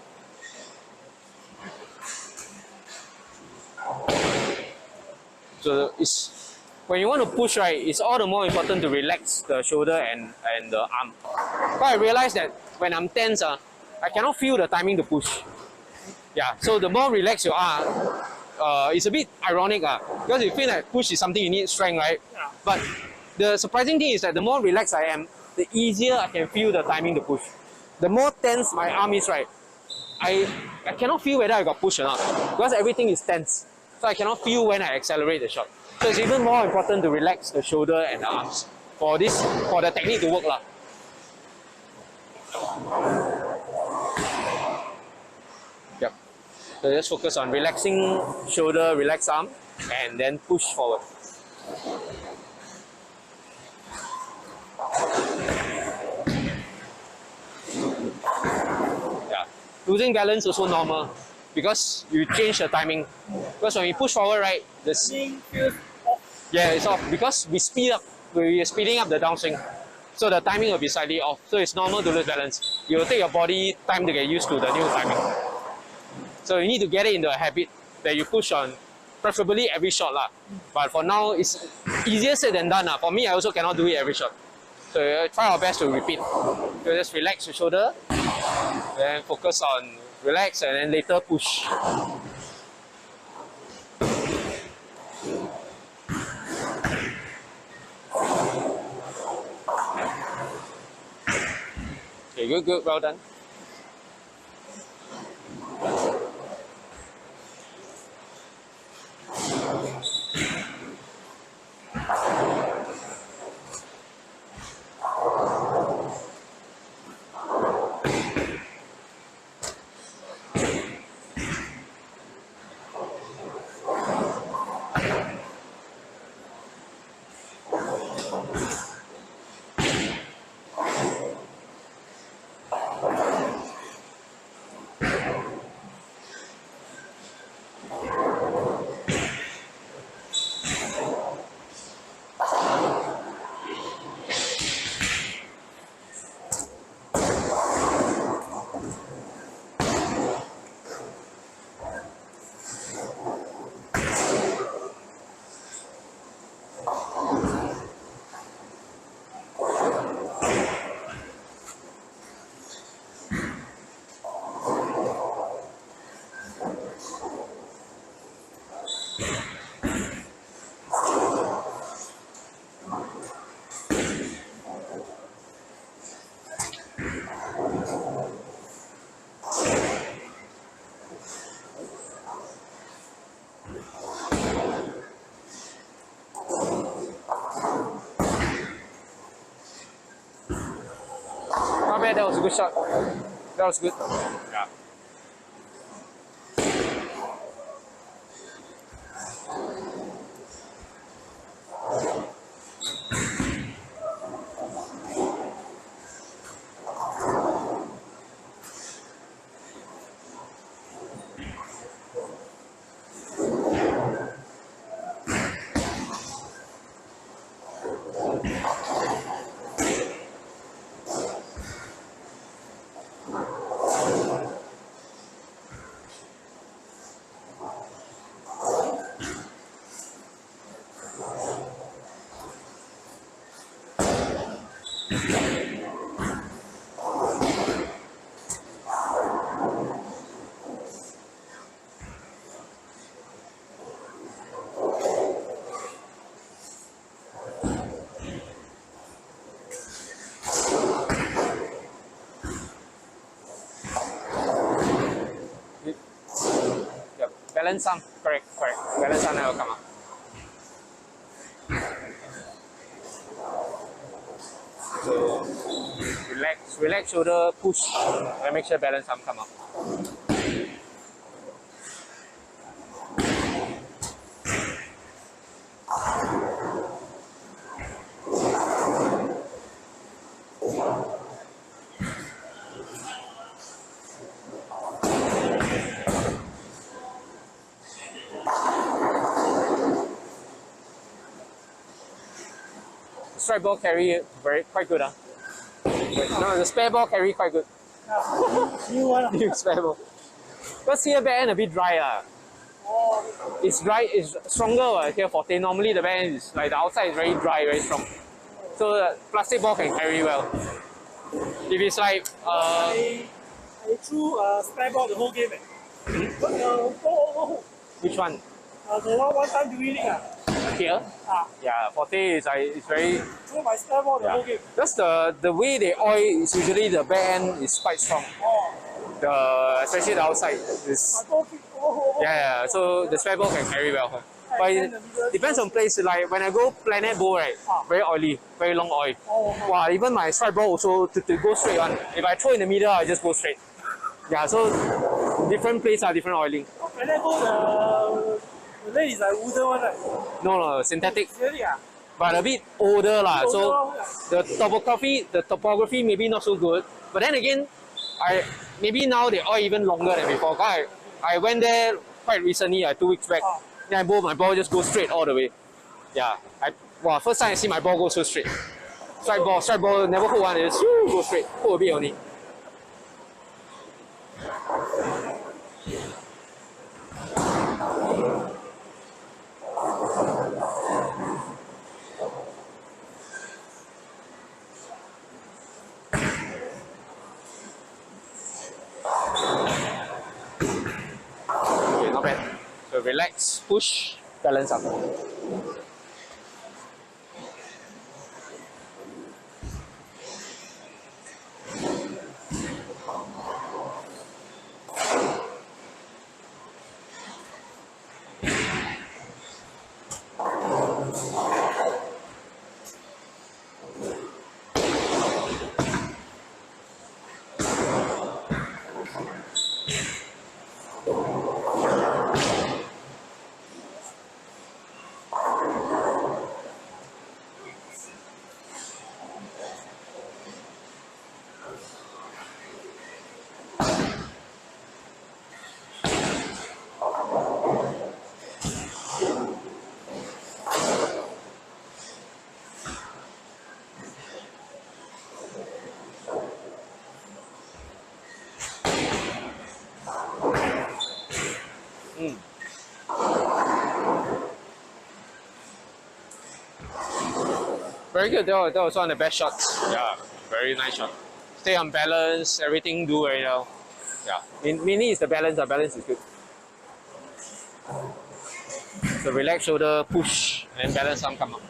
So it's when you want to push, right, it's all the more important to relax the shoulder and the arm. But I realized that when I'm tense, I cannot feel the timing to push. Yeah, so the more relaxed you are, it's a bit ironic because you feel like push is something you need strength, right? Yeah. But the surprising thing is that the more relaxed I am, the easier I can feel the timing to push. The more tense my arm is, right, I cannot feel whether I got push or not because everything is tense. So I cannot feel when I accelerate the shot. So it's even more important to relax the shoulder and the arms for the technique to work. Yep. So just focus on relaxing shoulder, relax arm, and then push forward. Yeah. Losing balance also normal because you change the timing. Because when we push forward, right, this Feels off. yeah, it's off because we speed up. We're speeding up the downswing, so the timing will be slightly off. So it's normal to lose balance. You will take your body time to get used to the new timing. So you need to get it into a habit that you push on, preferably every shot lah. But for now, it's easier said than done lah. For me, I also cannot do it every shot. So try our best to repeat. So just relax your shoulder, then focus on relax, and then later push. Okay, good, good, well done. Not bad, that was a good shot. That was good. Yeah. Balance arm, correct. Balance arm never come up. So relax shoulder, push, and make sure balance arm come up. strike ball carry quite good. No, the spare ball carry quite good. New one. New spare ball. Because here backhand a bit dry. Oh, It's dry, it's stronger here forte. Normally the backhand is like the outside is very dry, very strong. So the plastic ball can carry well. If it's like I threw spare ball the whole game. which one? The one time during league. Here? Yeah, forte is like it's very Throw my spare ball the whole game. That's the way they oil is usually the backhand is quite strong. Especially the outside is yeah, so the spare ball can carry well. But it depends on place. Like when I go planet bowl, right, very oily, very long oil. Wow, even my strike ball also to go straight one. If I throw in the middle, I just go straight. Yeah, so different places are different oiling. Planet bowl the leg is like wooden one, right? No, synthetic. Really? But a bit older lah. So the topography maybe not so good. But then again, maybe now they oil even longer than before. I went there quite recently, 2 weeks back. Then my ball just goes straight all the way. Yeah, first time I see my ball go so straight. Strike ball, never hook one, it just go straight. Hook a bit only. Okay, not bad. So relax, push, balance up. Very good. That was one of the best shots. Yeah, very nice shot. Stay on balance, everything do very well. Yeah, mainly is the balance. The balance is good. So relax shoulder, push, and balance arm come up.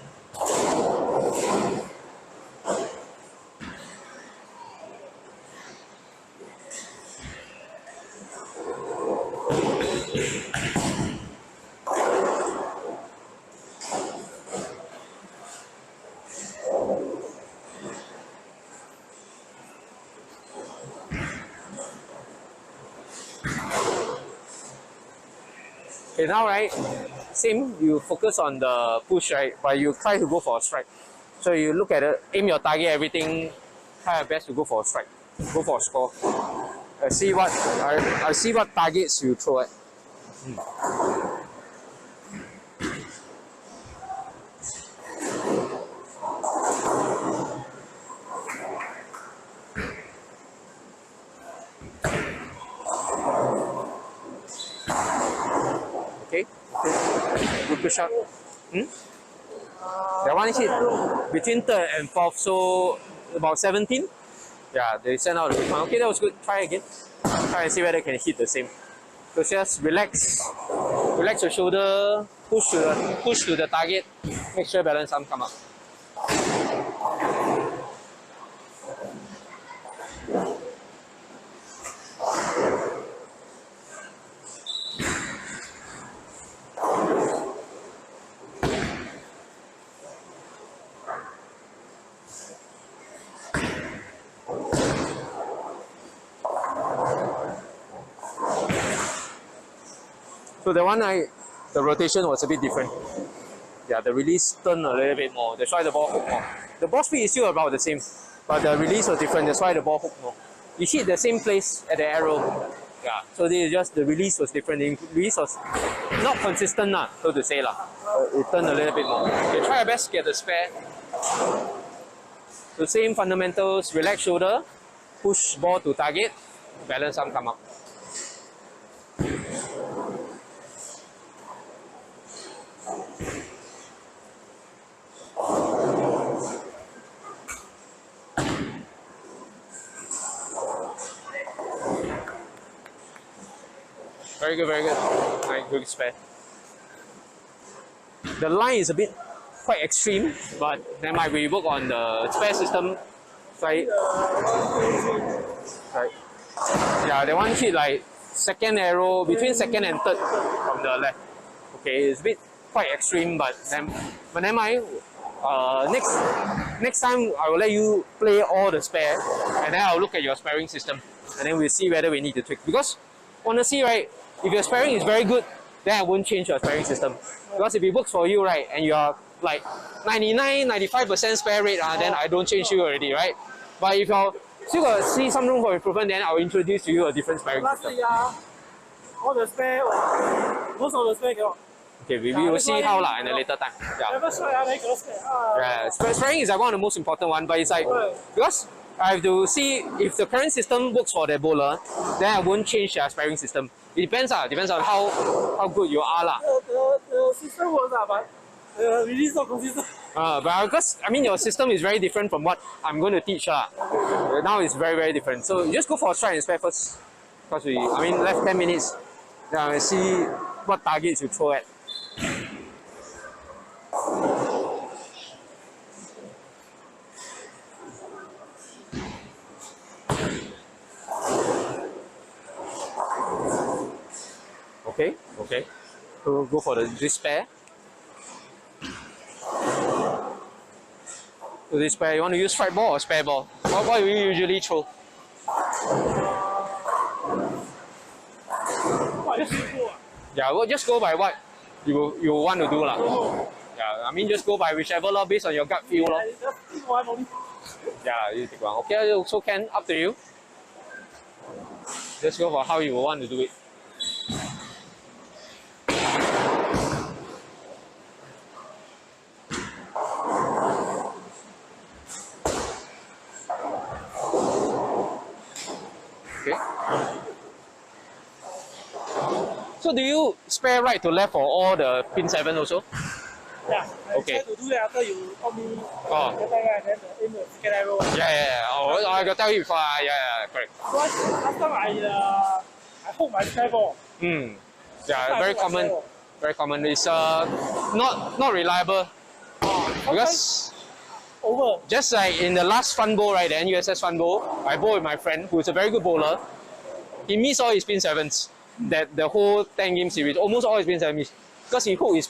Okay, now right, same, you focus on the push, right, but you try to go for a strike. So you look at it, aim your target, everything, try your best to go for a strike, go for a score. I see what targets you throw at. Okay, good shot. That one hit between third and fourth, so about 17. Yeah, they sent out a good one. Okay, that was good. Try again. Try and see whether they can hit the same. So just relax your shoulder, push to the target. Make sure balance arm come up. So the one the rotation was a bit different. Yeah, the release turned a little bit more. That's why the ball hooked more. The ball speed is still about the same, but the release was different. That's why the ball hooked more. You hit the same place at the arrow. Yeah, so this is just the release was different. The release was not consistent, so to say. It turned a little bit more. Okay, try your best to get the spare. So same fundamentals, relax shoulder, push ball to target, balance arm come up. Very good, very good. Alright, good spare. The line is a bit quite extreme, but then might we work on the spare system. Right. Right. Yeah, they want hit like second arrow between second and third from the left. Okay, it's a bit quite extreme, but then next time I will let you play all the spare, and then I'll look at your sparing system, and then we'll see whether we need to tweak. Because honestly, right, if your sparing is very good, then I won't change your sparing system. Because if it works for you, right, and you are like 99-95% spare rate, then I don't change you already, right? But if you're still got see some room for improvement, then I'll introduce to you a different sparing system. All the spare, most of the spare cannot. Okay, we will see how lah in a later time. Yeah. Yeah, sparing is like one of the most important one, but it's like because I have to see if the current system works for the bowler, then I won't change their sparing system. It depends on how good you are lah. The system works but the release not consistent. But because I mean your system is very different from what I'm going to teach lah. Now it's very different. So you just go for a strike and spare first. Because left 10 minutes. Then see what targets you throw at. Okay. So go for this pair. So this pair, you want to use strike ball or spare ball? What do you usually throw? Yeah, well, just go by what you want to do lah. Yeah, just go by whichever law based on your gut feel lor. Yeah, you take one. Okay, also can, up to you. Just go for how you want to do it. Okay. So do you spare right to left for all the pin 7 also? Yeah. Okay. I try to do that after you taught me Oh. then the aim the second arrow. Yeah. Oh, I got tell you before. Yeah, correct. Because last time I hold my spare ball. Yeah, very common. Very common. It's not reliable. Because Over. just like in the last fun bowl, right, the NUSS fun bowl, I bowl with my friend who's a very good bowler. He missed all his pin 7s. That the whole 10 game series, almost all his pin 7s. Because he hooked his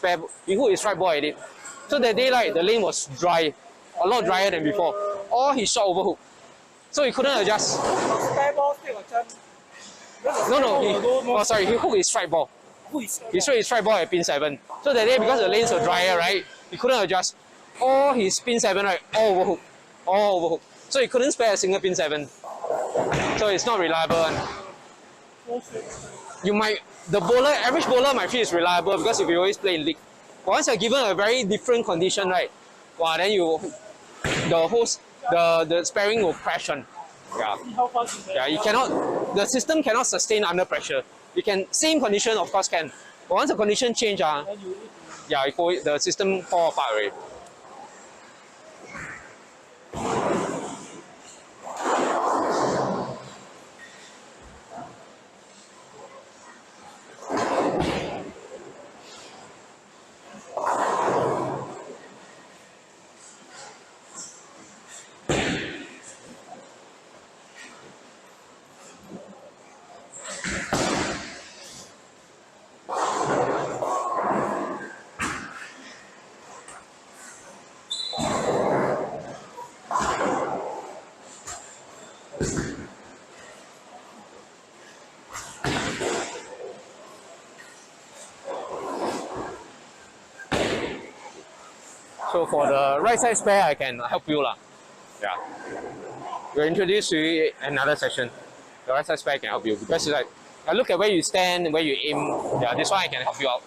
strike ball at it. So that day, like, the lane was dry. A lot drier than before. All his shot overhooked. So he couldn't adjust. Spare ball still got chance. No, he hooked his strike ball. He threw his strike ball at pin 7. So that day, because the lanes were drier, right, he couldn't adjust. All his pin 7, right, all overhooked. So he couldn't spare a single pin 7. So it's not reliable. Average bowler might feel it's reliable because if you always play in league. But once you're given a very different condition, right, then the sparing will crash on. Yeah, the system cannot sustain under pressure. Same condition of course can. But once the condition change, the system fall apart already. So for the right side spare, I can help you lah. Yeah. We'll introduce to you another section. The right side spare can help you because it's like I look at where you stand, where you aim. Yeah, this one I can help you out.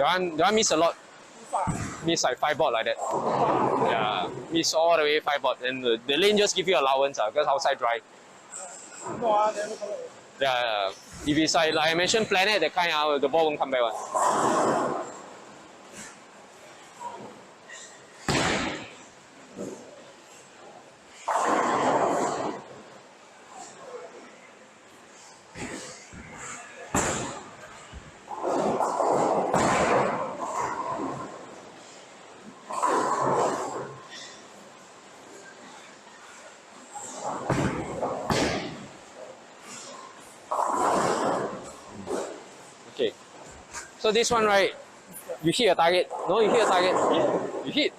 That one miss a lot. Miss like 5 baud like that. Yeah, miss all the way 5 baud. And the lane just give you allowance because outside dry. Yeah. If it's like I mentioned planet that kind, the ball won't come back one. Okay. So this one, right? You hit a target. No, you hit a target. You hit.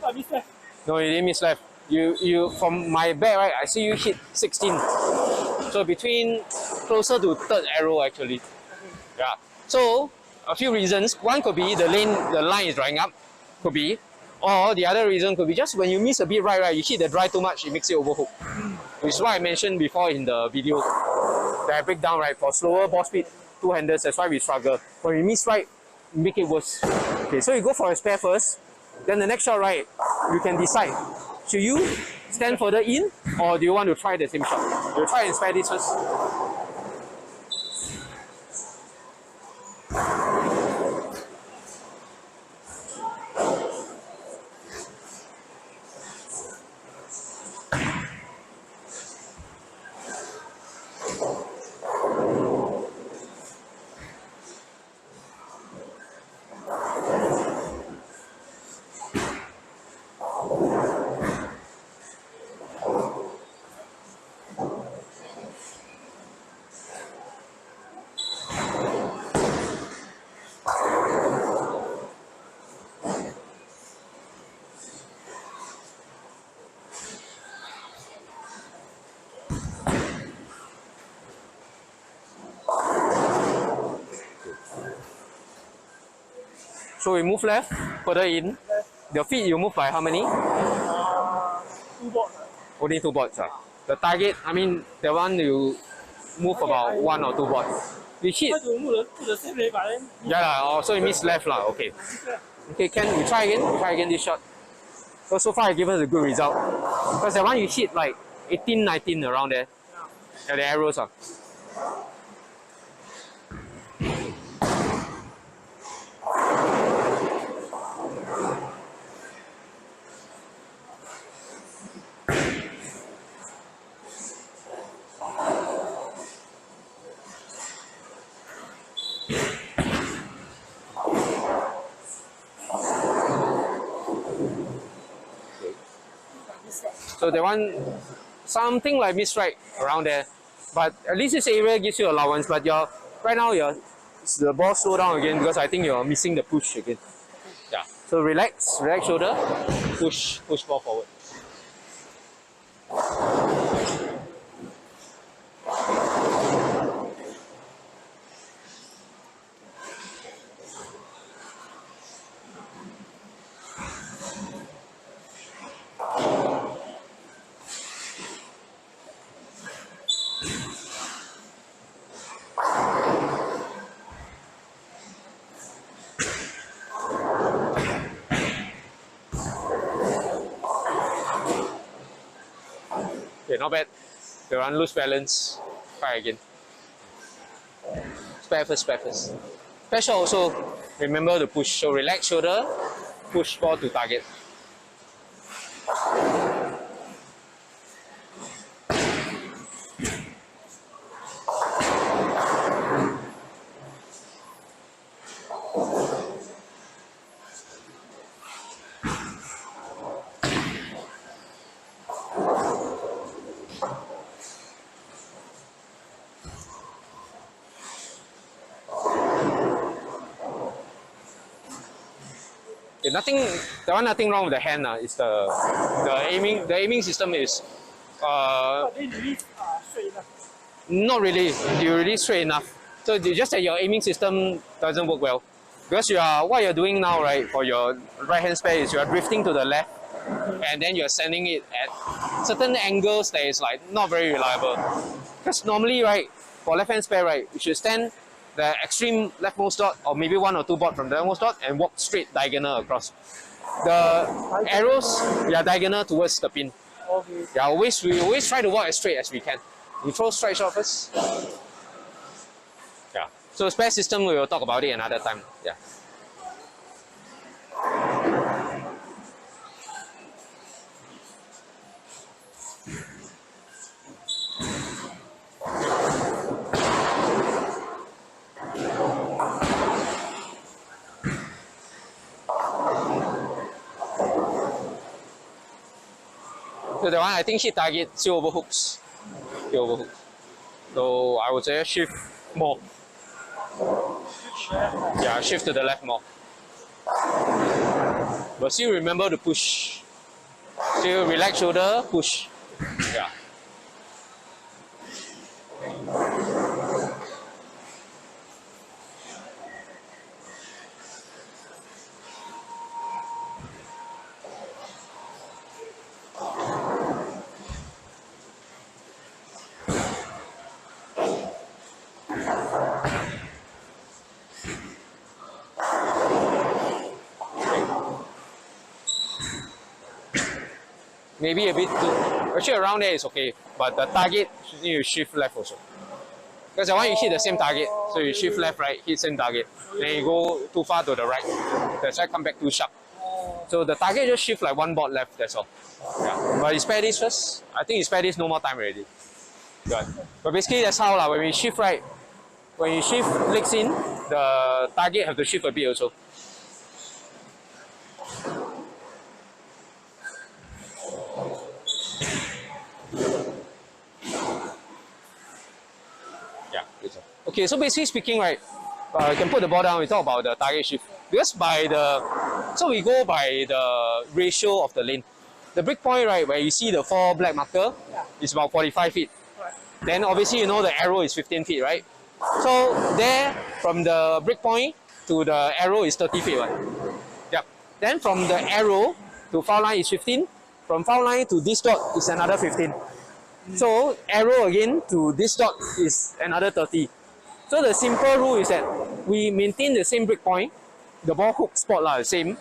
No, you didn't miss left. You from my back, right? I see you hit 16. So between closer to third arrow actually. Yeah. So a few reasons. One could be the line is drying up. Could be. Or the other reason could be just when you miss a bit right, you hit the dry too much, it makes it overhook. Which is what I mentioned before in the video that I break down, right? For slower ball speed, two-handers, that's why we struggle. When we miss right, make it worse. Okay, so you go for a spare first, then the next shot, right, you can decide. Should you stand further in, or do you want to try the same shot? You try and spare this first. So we move left, further in. The feet you move by how many? 2 baud. Only 2 baud. The target, I mean, the one you move about 1 or 2 baud. We hit. Yeah, oh, so you miss left lah. Okay. Okay, can we try again? We try again this shot. So far I give us a good result. Because the one you hit like 18, 19 around there. Yeah, the arrows are. So the one, something like miss right around there, but at least this area gives you allowance. But right now the ball slow down again because I think you're missing the push again. Yeah. So relax shoulder, push ball forward. Okay, not bad. The run loose balance. Try again. Spare first. Spare shot also, remember to push. So relax shoulder, push ball to target. Okay, nothing wrong with the hand. It's the aiming system is not really. You really straight enough. So it's just that your aiming system doesn't work well. Because what you're doing now, right, for your right hand spare is you are drifting to the left, and then you're sending it at certain angles that is like not very reliable. Because normally, right, for left hand spare, right, you should stand the extreme leftmost dot, or maybe one or two bots from the leftmost dot, and walk straight diagonal across. The arrows, yeah, diagonal towards the pin. Okay. Yeah, we always try to walk as straight as we can. You throw straight shot first. Yeah. So spare system, we will talk about it another time. Yeah. So the one I think hit target still overhooks. Still overhooks. So I would say shift more. Yeah, shift to the left more. But still remember to push. Still relax shoulder, push. Yeah. Maybe a bit too, actually around there is okay, but the target you need to shift left also. Because I want you hit the same target, so you shift left, right, hit same target. Then you go too far to the right, that's why come back too sharp. So the target just shift like one board left, that's all. Yeah. But you spare this first. I think you spare this, no more time already. Good. But basically that's how when we shift right, when you shift legs in, the target have to shift a bit also. Okay, so basically speaking, right, you can put the ball down, we talk about the target shift. Because so we go by the ratio of the lane. The break point, right, where you see the 4 black marker, is about 45 feet. Right. Then obviously you know the arrow is 15 feet, right? So there, from the break point to the arrow is 30 feet, right? Yep. Then from the arrow to foul line is 15. From foul line to this dot is another 15. So arrow again to this dot is another 30. So the simple rule is that we maintain the same break point, the ball hook spot the same.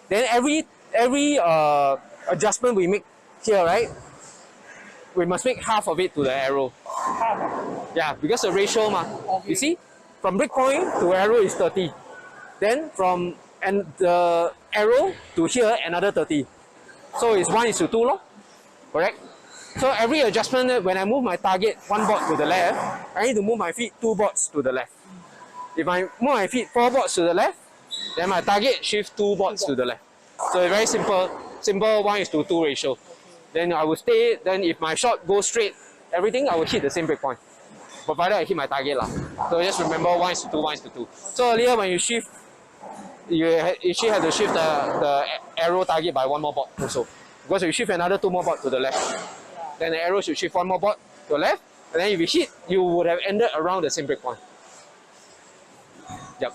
Then every adjustment we make here, right, we must make half of it to the arrow. Yeah, because the ratio you see, from break point to arrow is 30. Then from the arrow to here another 30. So it's 1:2 lor, correct? So every adjustment, when I move my target 1 board to the left, I need to move my feet 2 boards to the left. If I move my feet 4 boards to the left, then my target shift 2 boards to the left. So it's very simple 1:2 ratio. Then I will stay, then if my shot goes straight, everything, I will hit the same break point, provided I hit my target. So just remember 1:2, 1:2. So earlier when you shift, you actually have to shift the arrow target by 1 more board also. Because if you shift another 2 more boards to the left, then the arrow should shift 1 more board to the left, and then if you hit, you would have ended around the same break point. Yep.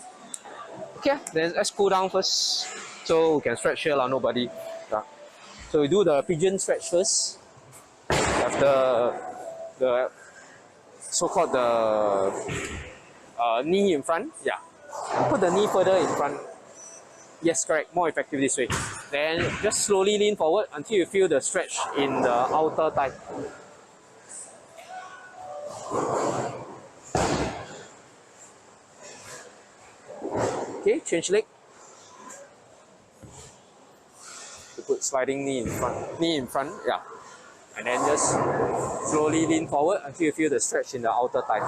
Okay, then let's cool down first. So we can stretch here, nobody. Yeah. So we do the pigeon stretch first. Have the so-called knee in front. Yeah. Put the knee further in front. Yes, correct. More effective this way. Then just slowly lean forward until you feel the stretch in the outer thigh. Okay, change leg. You put sliding knee in front, yeah. And then just slowly lean forward until you feel the stretch in the outer thigh.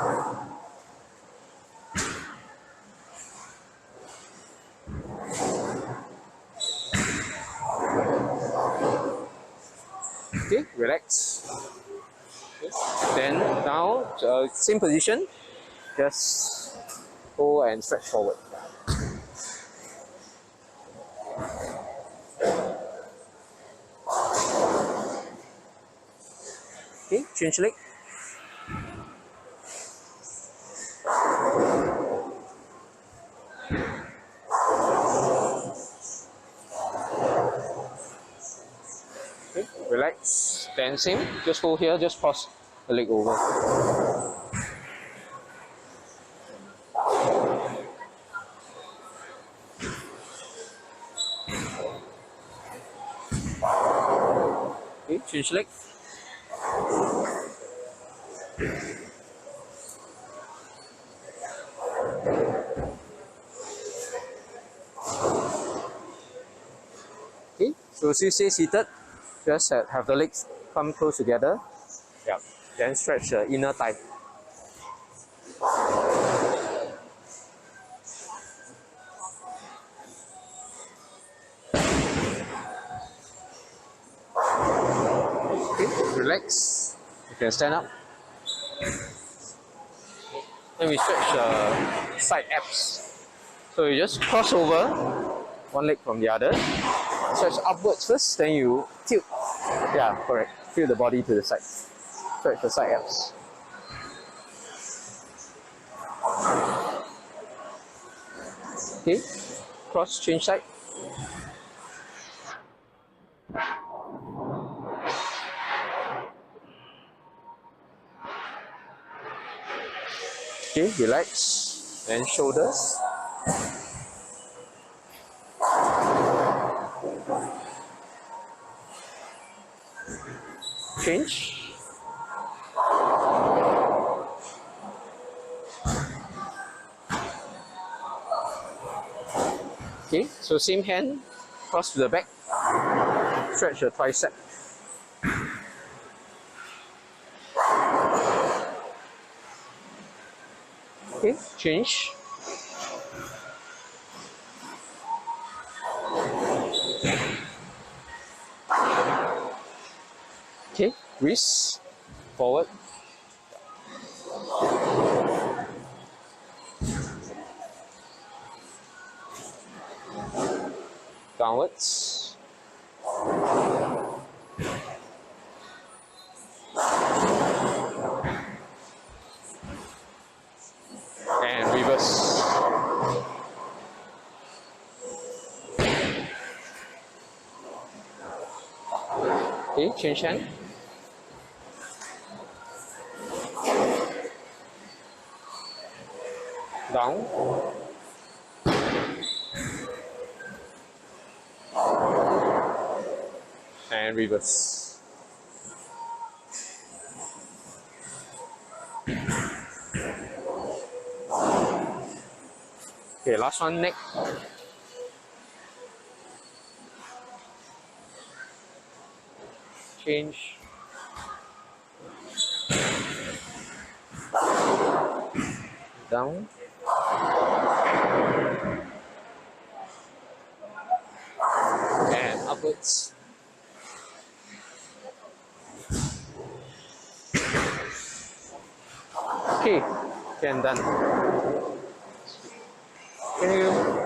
Okay, relax. Okay. Then now, same position, just go and stretch forward. Okay, change leg. Okay, relax. Then same, just hold here, just cross the leg over. Okay, change leg. Okay, so as you stay seated, just have the legs come close together. Yeah. Then stretch the inner thigh. Okay, relax. You can stand up. Then we stretch the side abs. So you just cross over one leg from the other. Stretch upwards first, then you tilt. Yeah, correct. Tilt the body to the side. Stretch the side abs. Okay, cross, change side. Okay, relax. Then shoulders. Change. Okay, so same hand, cross to the back. Stretch the tricep. Okay, change. Okay, wrist forward. Downwards. And reverse. Okay, change hand. Down. And reverse. Okay, last one, neck. Change. Down. And upwards. Okay, can done. Can you